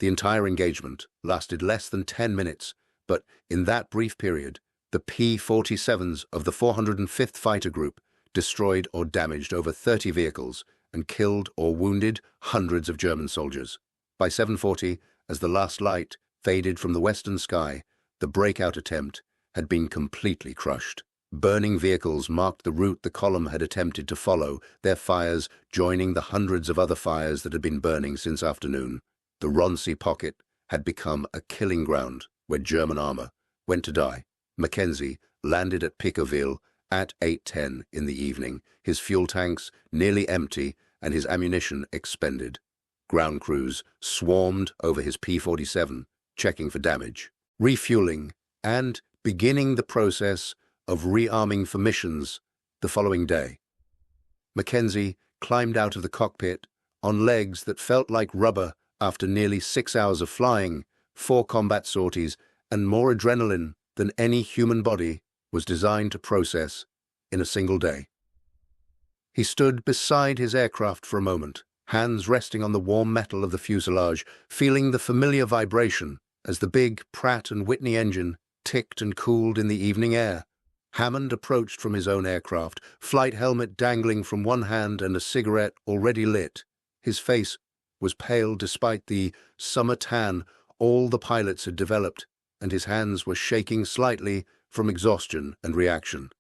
[SPEAKER 1] The entire engagement lasted less than 10 minutes, but in that brief period, the P-47s of the 405th Fighter Group destroyed or damaged over 30 vehicles and killed or wounded hundreds of German soldiers. By 7:40, as the last light faded from the western sky, the breakout attempt had been completely crushed. Burning vehicles marked the route the column had attempted to follow, their fires joining the hundreds of other fires that had been burning since afternoon. The Roncey pocket had become a killing ground where German armor went to die. Mackenzie landed at Pickerville at 8:10 in the evening, his fuel tanks nearly empty and his ammunition expended. Ground crews swarmed over his P-47, checking for damage, refueling, and beginning the process of rearming for missions the following day. Mackenzie climbed out of the cockpit on legs that felt like rubber after nearly 6 hours of flying, 4 combat sorties, and more adrenaline than any human body was designed to process in a single day. He stood beside his aircraft for a moment, hands resting on the warm metal of the fuselage, feeling the familiar vibration as the big Pratt & Whitney engine ticked and cooled in the evening air. Hammond approached from his own aircraft, flight helmet dangling from one hand and a cigarette already lit. His face was pale despite the summer tan all the pilots had developed, and his hands were shaking slightly from exhaustion and reaction.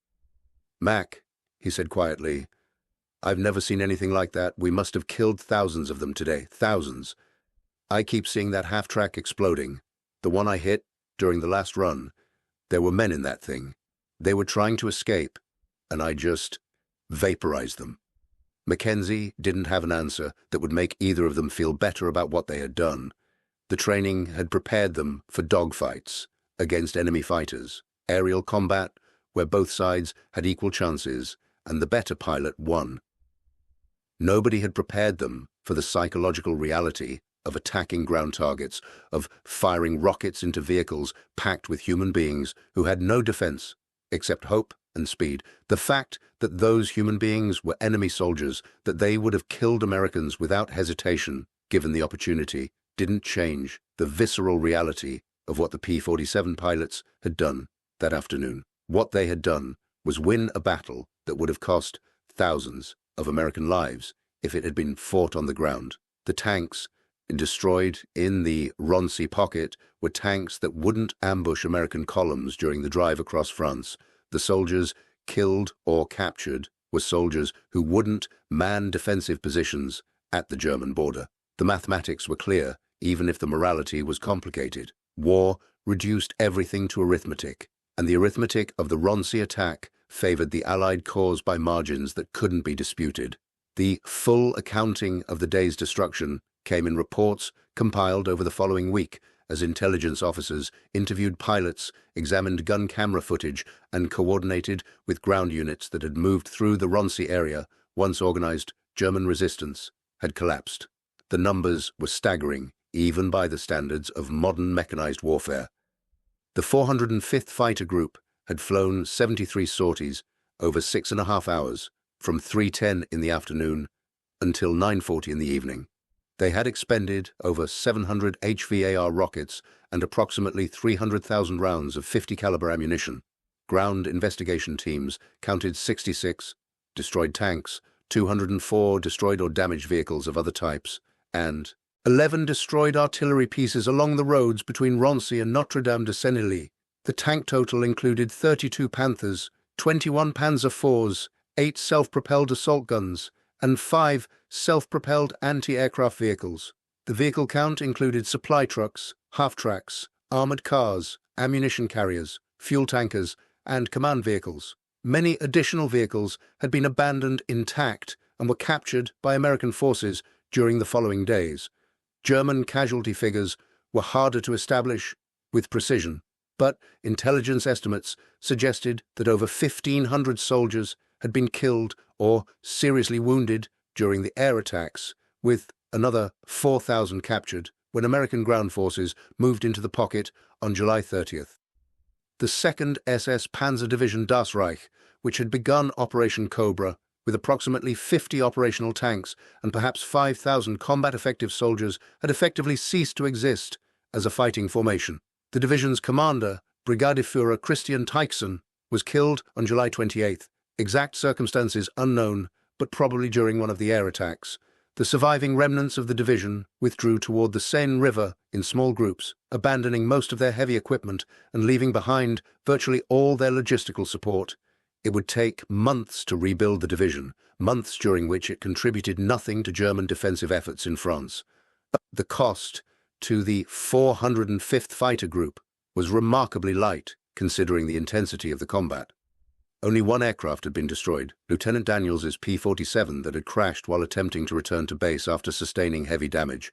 [SPEAKER 1] "Mac," he said quietly, "I've never seen anything like that. We must have killed thousands of them today. Thousands. I keep seeing that half-track exploding. The one I hit during the last run. There were men in that thing. They were trying to escape, and I just vaporized them." Mackenzie didn't have an answer that would make either of them feel better about what they had done. The training had prepared them for dogfights against enemy fighters, aerial combat where both sides had equal chances, and the better pilot won. Nobody had prepared them for the psychological reality of attacking ground targets, of firing rockets into vehicles packed with human beings who had no defense except hope and speed. The fact that those human beings were enemy soldiers, that they would have killed Americans without hesitation given the opportunity, didn't change the visceral reality of what the P-47 pilots had done that afternoon. What they had done was win a battle that would have cost thousands of American lives if it had been fought on the ground. The tanks destroyed in the Roncey pocket were tanks that wouldn't ambush American columns during the drive across France. The soldiers killed or captured were soldiers who wouldn't man defensive positions at the German border. The mathematics were clear, even if the morality was complicated. War reduced everything to arithmetic, and the arithmetic of the Roncey attack favored the Allied cause by margins that couldn't be disputed. The full accounting of the day's destruction came in reports compiled over the following week as intelligence officers interviewed pilots, examined gun camera footage, and coordinated with ground units that had moved through the Roncey area once organized German resistance had collapsed. The numbers were staggering, even by the standards of modern mechanized warfare. The 405th Fighter Group had flown 73 sorties over 6.5 hours, from 3:10 in the afternoon until 9:40 in the evening. They had expended over 700 HVAR rockets and approximately 300,000 rounds of 50 caliber ammunition. Ground investigation teams counted 66 destroyed tanks, 204 destroyed or damaged vehicles of other types, and 11 destroyed artillery pieces along the roads between Roncey and Notre-Dame-de-Senilly. The tank total included 32 Panthers, 21 Panzer Fours, 8 self-propelled assault guns, and 5 self-propelled anti-aircraft vehicles. The vehicle count included supply trucks, half-tracks, armored cars, ammunition carriers, fuel tankers, and command vehicles. Many additional vehicles had been abandoned intact and were captured by American forces during the following days. German casualty figures were harder to establish with precision, but intelligence estimates suggested that over 1,500 soldiers had been killed or seriously wounded during the air attacks, with another 4,000 captured when American ground forces moved into the pocket on July 30th. The Second SS Panzer Division Das Reich, which had begun Operation Cobra with approximately 50 operational tanks and perhaps 5,000 combat-effective soldiers, had effectively ceased to exist as a fighting formation. The division's commander, Brigadeführer Christian Teichsen, was killed on July 28th. Exact circumstances unknown, but probably during one of the air attacks. The surviving remnants of the division withdrew toward the Seine River in small groups, abandoning most of their heavy equipment and leaving behind virtually all their logistical support. It would take months to rebuild the division, months during which it contributed nothing to German defensive efforts in France. The cost to the 405th Fighter Group was remarkably light, considering the intensity of the combat. Only one aircraft had been destroyed, Lieutenant Daniels's P-47 that had crashed while attempting to return to base after sustaining heavy damage.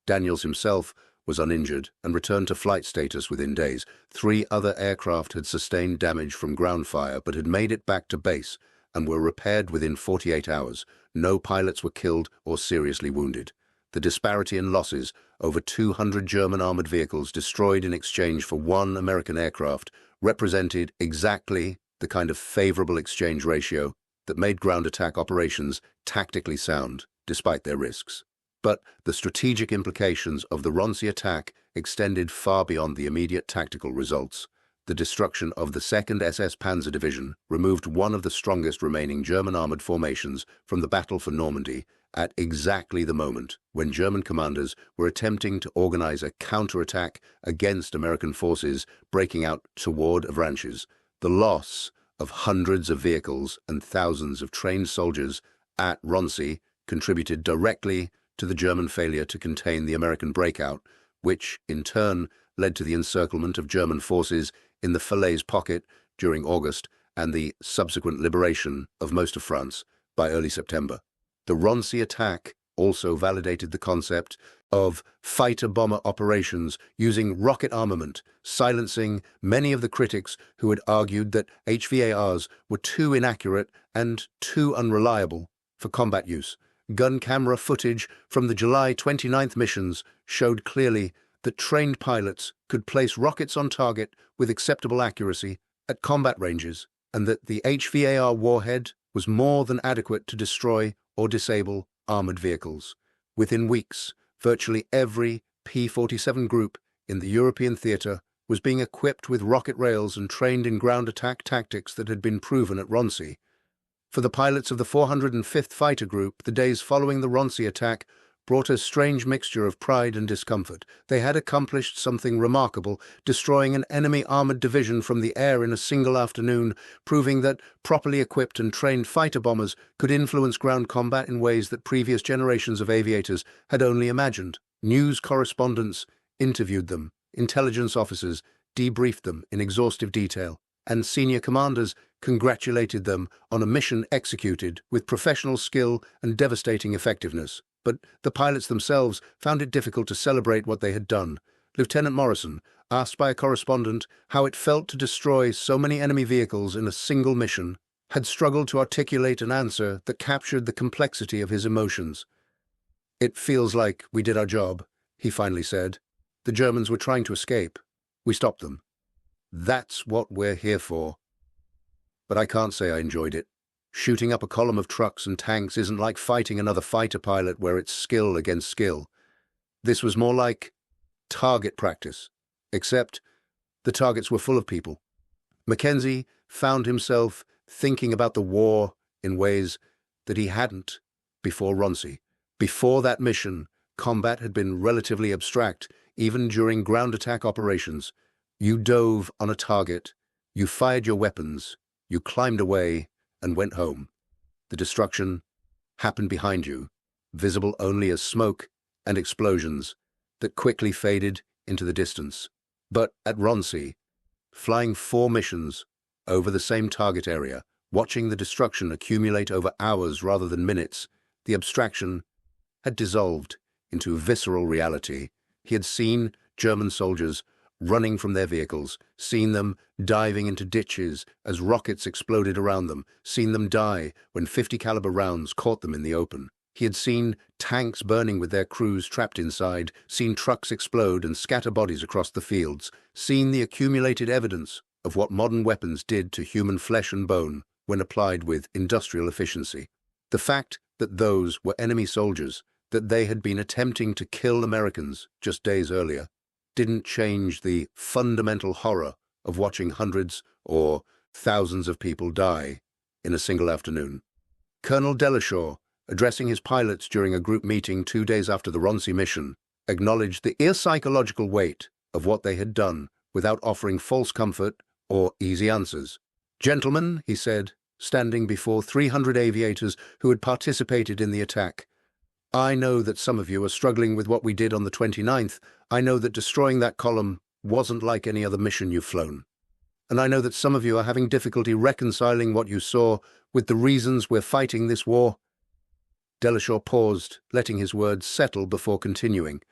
[SPEAKER 1] Daniels himself was uninjured and returned to flight status within days. 3 other aircraft had sustained damage from ground fire but had made it back to base and were repaired within 48 hours. No pilots were killed or seriously wounded. The disparity in losses, over 200 German armored vehicles destroyed in exchange for 1 American aircraft, represented exactly the kind of favorable exchange ratio that made ground attack operations tactically sound, despite their risks. But the strategic implications of the Roncey attack extended far beyond the immediate tactical results. The destruction of the Second SS Panzer Division removed one of the strongest remaining German armored formations from the battle for Normandy at exactly the moment when German commanders were attempting to organize a counterattack against American forces breaking out toward Avranches. The loss of hundreds of vehicles and thousands of trained soldiers at Roncey contributed directly to the German failure to contain the American breakout, which, in turn, led to the encirclement of German forces in the Falaise pocket during August and the subsequent liberation of most of France by early September. The Roncey attack also validated the concept of fighter-bomber operations using rocket armament, silencing many of the critics who had argued that HVARs were too inaccurate and too unreliable for combat use. Gun camera footage from the July 29th missions showed clearly that trained pilots could place rockets on target with acceptable accuracy at combat ranges, and that the HVAR warhead was more than adequate to destroy or disable armored vehicles. Within weeks, virtually every P-47 group in the European theater was being equipped with rocket rails and trained in ground attack tactics that had been proven at Roncey. For the pilots of the 405th Fighter Group, the days following the Roncey attack brought a strange mixture of pride and discomfort. They had accomplished something remarkable, destroying an enemy armored division from the air in a single afternoon, proving that properly equipped and trained fighter bombers could influence ground combat in ways that previous generations of aviators had only imagined. News correspondents interviewed them, intelligence officers debriefed them in exhaustive detail, and senior commanders congratulated them on a mission executed with professional skill and devastating effectiveness. But the pilots themselves found it difficult to celebrate what they had done. Lieutenant Morrison, asked by a correspondent how it felt to destroy so many enemy vehicles in a single mission, had struggled to articulate an answer that captured the complexity of his emotions. "It feels like we did our job," he finally said. "The Germans were trying to escape. We stopped them. That's what we're here for." But I can't say I enjoyed it. Shooting up a column of trucks and tanks isn't like fighting another fighter pilot where it's skill against skill. This was more like target practice, except the targets were full of people. Mackenzie found himself thinking about the war in ways that he hadn't before Roncey. Before that mission, combat had been relatively abstract, even during ground attack operations. You dove on a target, you fired your weapons, you climbed away and went home. The destruction happened behind you, visible only as smoke and explosions that quickly faded into the distance. But at Roncey, flying 4 missions over the same target area, watching the destruction accumulate over hours rather than minutes, the abstraction had dissolved into visceral reality. He had seen German soldiers running from their vehicles, seen them diving into ditches as rockets exploded around them, seen them die when 50 caliber rounds caught them in the open. He had seen tanks burning with their crews trapped inside, seen trucks explode and scatter bodies across the fields, seen the accumulated evidence of what modern weapons did to human flesh and bone when applied with industrial efficiency. The fact that those were enemy soldiers, that they had been attempting to kill Americans just days earlier, didn't change the fundamental horror of watching hundreds or thousands of people die in a single afternoon. Colonel Delashore, addressing his pilots during a group meeting 2 days after the Roncey mission, acknowledged the psychological weight of what they had done without offering false comfort or easy answers. "Gentlemen," he said, standing before 300 aviators who had participated in the attack, "I know that some of you are struggling with what we did on the 29th. I know that destroying that column wasn't like any other mission you've flown. And I know that some of you are having difficulty reconciling what you saw with the reasons we're fighting this war." Delashore paused, letting his words settle before continuing.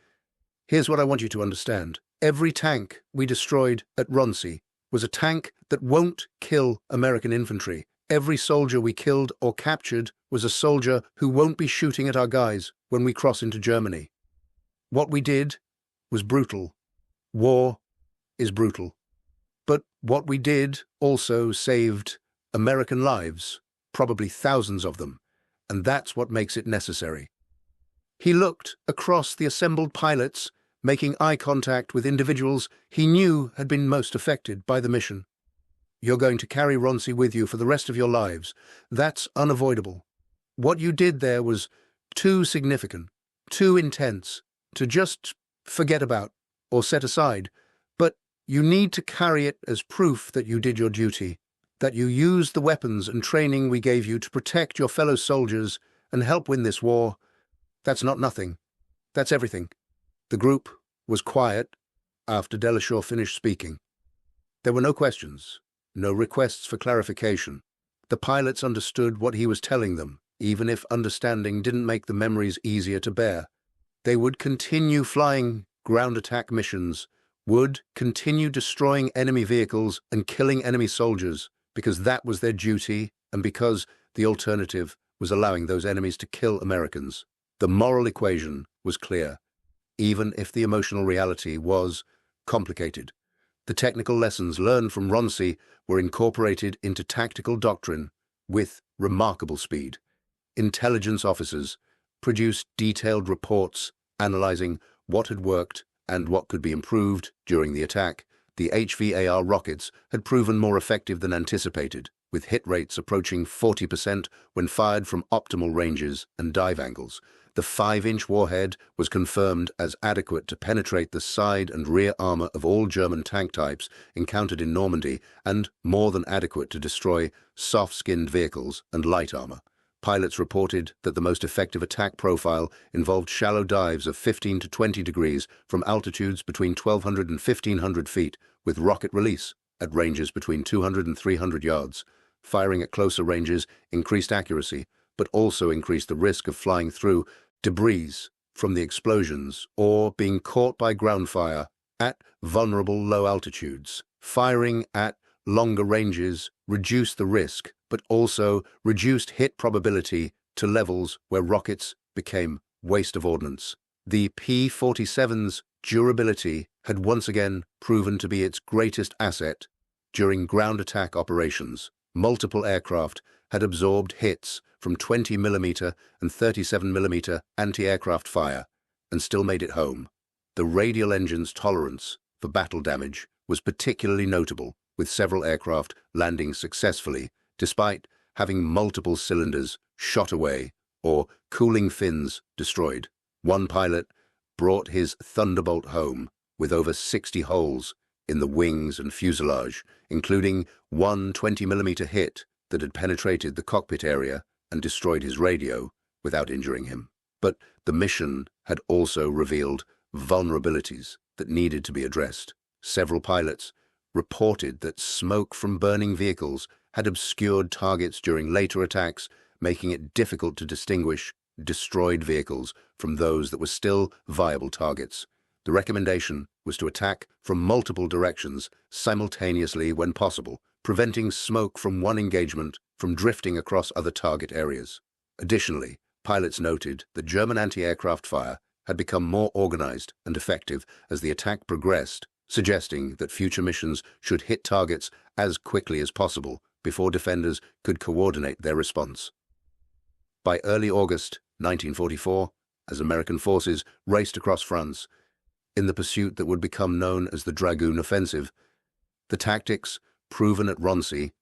[SPEAKER 1] "Here's what I want you to understand. Every tank we destroyed at Roncey was a tank that won't kill American infantry. Every soldier we killed or captured was a soldier who won't be shooting at our guys when we cross into Germany. What we did was brutal. War is brutal. But what we did also saved American lives, probably thousands of them, and that's what makes it necessary." He looked across the assembled pilots, making eye contact with individuals he knew had been most affected by the mission. "You're going to carry Roncey with you for the rest of your lives. That's unavoidable. What you did there was too significant, too intense, to just forget about or set aside, but you need to carry it as proof that you did your duty, that you used the weapons and training we gave you to protect your fellow soldiers and help win this war. That's not nothing. That's everything." The group was quiet after Delashore finished speaking. There were no questions, no requests for clarification. The pilots understood what he was telling them, even if understanding didn't make the memories easier to bear. They would continue flying ground attack missions, would continue destroying enemy vehicles and killing enemy soldiers, because that was their duty and because the alternative was allowing those enemies to kill Americans. The moral equation was clear, even if the emotional reality was complicated. The technical lessons learned from Roncey were incorporated into tactical doctrine with remarkable speed. Intelligence officers produced detailed reports analyzing what had worked and what could be improved during the attack. The HVAR rockets had proven more effective than anticipated, with hit rates approaching 40% when fired from optimal ranges and dive angles. The 5-inch warhead was confirmed as adequate to penetrate the side and rear armor of all German tank types encountered in Normandy and more than adequate to destroy soft-skinned vehicles and light armor. Pilots reported that the most effective attack profile involved shallow dives of 15 to 20 degrees from altitudes between 1,200 and 1,500 feet, with rocket release at ranges between 200 and 300 yards. Firing at closer ranges increased accuracy, but also increased the risk of flying through debris from the explosions or being caught by ground fire at vulnerable low altitudes. Firing at longer ranges reduced the risk, but also reduced hit probability to levels where rockets became waste of ordnance. The P-47's durability had once again proven to be its greatest asset during ground attack operations. Multiple aircraft had absorbed hits from 20mm and 37mm anti-aircraft fire and still made it home. The radial engine's tolerance for battle damage was particularly notable, with several aircraft landing successfully despite having multiple cylinders shot away or cooling fins destroyed. One pilot brought his Thunderbolt home with over 60 holes in the wings and fuselage, including one 20mm hit that had penetrated the cockpit area and destroyed his radio without injuring him. But the mission had also revealed vulnerabilities that needed to be addressed. Several pilots reported that smoke from burning vehicles had obscured targets during later attacks, making it difficult to distinguish destroyed vehicles from those that were still viable targets. The recommendation was to attack from multiple directions simultaneously when possible, preventing smoke from one engagement from drifting across other target areas. Additionally, pilots noted that German anti-aircraft fire had become more organized and effective as the attack progressed, suggesting that future missions should hit targets as quickly as possible before defenders could coordinate their response. By early August 1944, as American forces raced across France in the pursuit that would become known as the Dragoon Offensive, the tactics proven at Roncey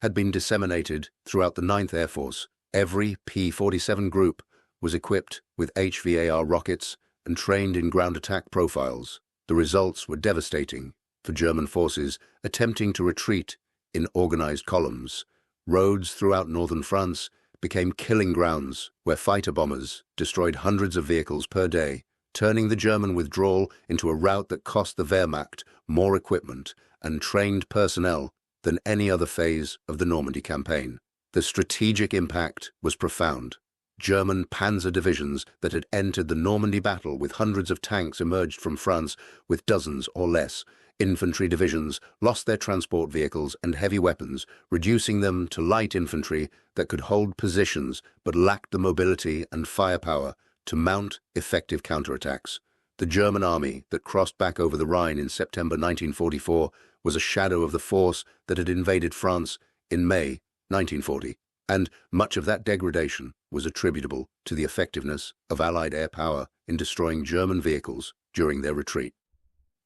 [SPEAKER 1] had been disseminated throughout the 9th Air Force. Every P-47 group was equipped with HVAR rockets and trained in ground attack profiles. The results were devastating for German forces attempting to retreat in organized columns. Roads throughout northern France became killing grounds where fighter bombers destroyed hundreds of vehicles per day, turning the German withdrawal into a rout that cost the Wehrmacht more equipment and trained personnel than any other phase of the Normandy campaign. The strategic impact was profound. German Panzer divisions that had entered the Normandy battle with hundreds of tanks emerged from France with dozens or less. Infantry divisions lost their transport vehicles and heavy weapons, reducing them to light infantry that could hold positions but lacked the mobility and firepower to mount effective counterattacks. The German army that crossed back over the Rhine in September 1944 was a shadow of the force that had invaded France in May 1940, and much of that degradation was attributable to the effectiveness of Allied air power in destroying German vehicles during their retreat.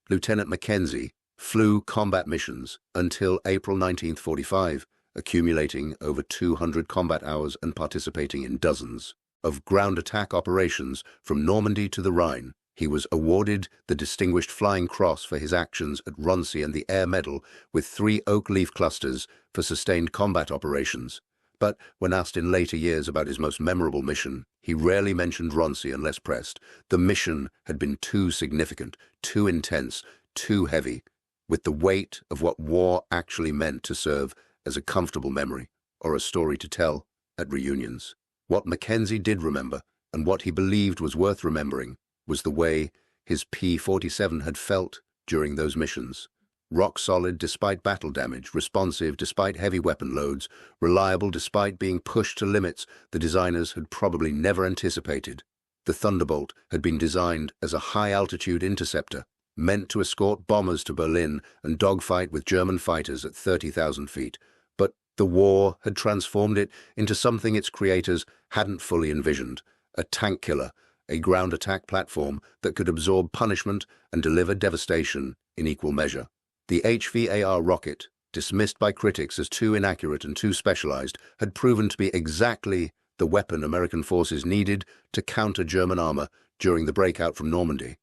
[SPEAKER 1] Lieutenant Mackenzie flew combat missions until April 1945, accumulating over 200 combat hours and participating in dozens of ground attack operations from Normandy to the Rhine. He was awarded the Distinguished Flying Cross for his actions at Roncey and the Air Medal with 3 oak leaf clusters for sustained combat operations. But when asked in later years about his most memorable mission, he rarely mentioned Roncey unless pressed. The mission had been too significant, too intense, too heavy, with the weight of what war actually meant to serve as a comfortable memory or a story to tell at reunions. What Mackenzie did remember, and what he believed was worth remembering, was the way his P-47 had felt during those missions. Rock solid despite battle damage, responsive despite heavy weapon loads, reliable despite being pushed to limits the designers had probably never anticipated. The Thunderbolt had been designed as a high-altitude interceptor, meant to escort bombers to Berlin and dogfight with German fighters at 30,000 feet. But the war had transformed it into something its creators hadn't fully envisioned, a tank killer, a ground attack platform that could absorb punishment and deliver devastation in equal measure. The HVAR rocket, dismissed by critics as too inaccurate and too specialized, had proven to be exactly the weapon American forces needed to counter German armor during the breakout from Normandy.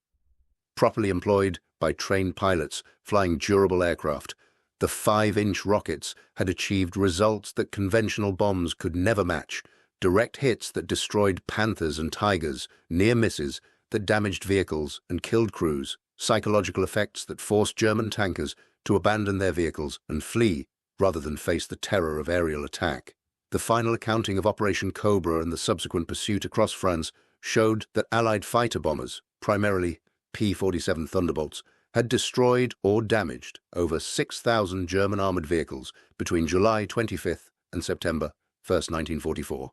[SPEAKER 1] Properly employed by trained pilots flying durable aircraft, the 5-inch rockets had achieved results that conventional bombs could never match. Direct hits that destroyed Panthers and Tigers, near misses that damaged vehicles and killed crews, psychological effects that forced German tankers to abandon their vehicles and flee rather than face the terror of aerial attack. The final accounting of Operation Cobra and the subsequent pursuit across France showed that Allied fighter bombers, primarily P-47 Thunderbolts, had destroyed or damaged over 6,000 German armored vehicles between July 25th and September 1st, 1944.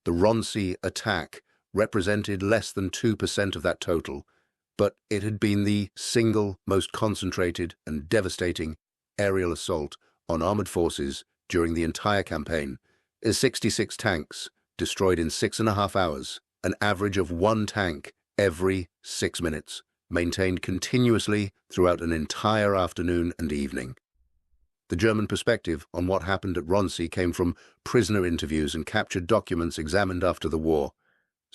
[SPEAKER 1] The Roncey attack represented less than 2% of that total, but it had been the single most concentrated and devastating aerial assault on armored forces during the entire campaign. 66 tanks destroyed in 6.5 hours, an average of 1 tank every 6 minutes, maintained continuously throughout an entire afternoon and evening. The German perspective on what happened at Roncey came from prisoner interviews and captured documents examined after the war.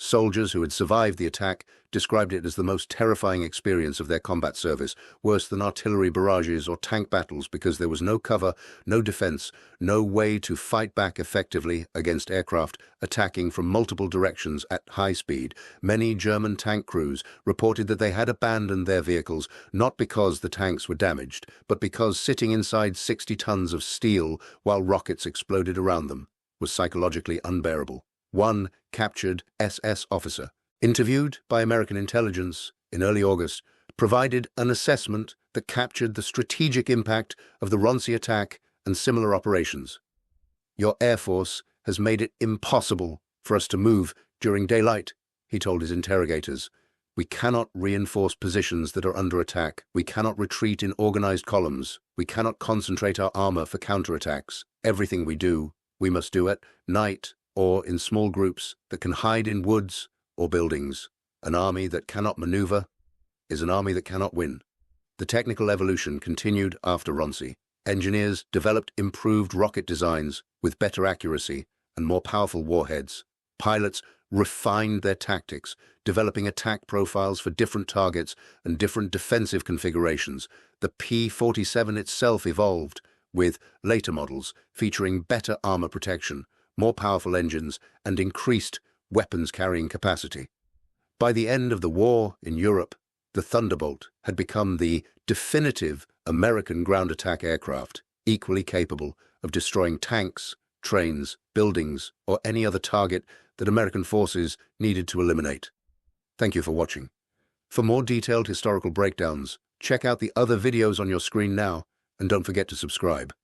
[SPEAKER 1] Soldiers who had survived the attack described it as the most terrifying experience of their combat service, worse than artillery barrages or tank battles, because there was no cover, no defense, no way to fight back effectively against aircraft attacking from multiple directions at high speed. Many German tank crews reported that they had abandoned their vehicles, not because the tanks were damaged, but because sitting inside 60 tons of steel while rockets exploded around them was psychologically unbearable. One captured SS officer, interviewed by American intelligence in early August, provided an assessment that captured the strategic impact of the Roncey attack and similar operations. "Your Air Force has made it impossible for us to move during daylight," he told his interrogators. "We cannot reinforce positions that are under attack. We cannot retreat in organized columns. We cannot concentrate our armor for counterattacks. Everything we do, we must do at night or in small groups that can hide in woods or buildings. An army that cannot maneuver is an army that cannot win." The technical evolution continued after Roncey. Engineers developed improved rocket designs with better accuracy and more powerful warheads. Pilots refined their tactics, developing attack profiles for different targets and different defensive configurations. The P-47 itself evolved, with later models featuring better armor protection, more powerful engines, and increased weapons-carrying capacity. By the end of the war in Europe, the Thunderbolt had become the definitive American ground attack aircraft, equally capable of destroying tanks, trains, buildings, or any other target that American forces needed to eliminate. Thank you for watching. For more detailed historical breakdowns, check out the other videos on your screen now, and don't forget to subscribe.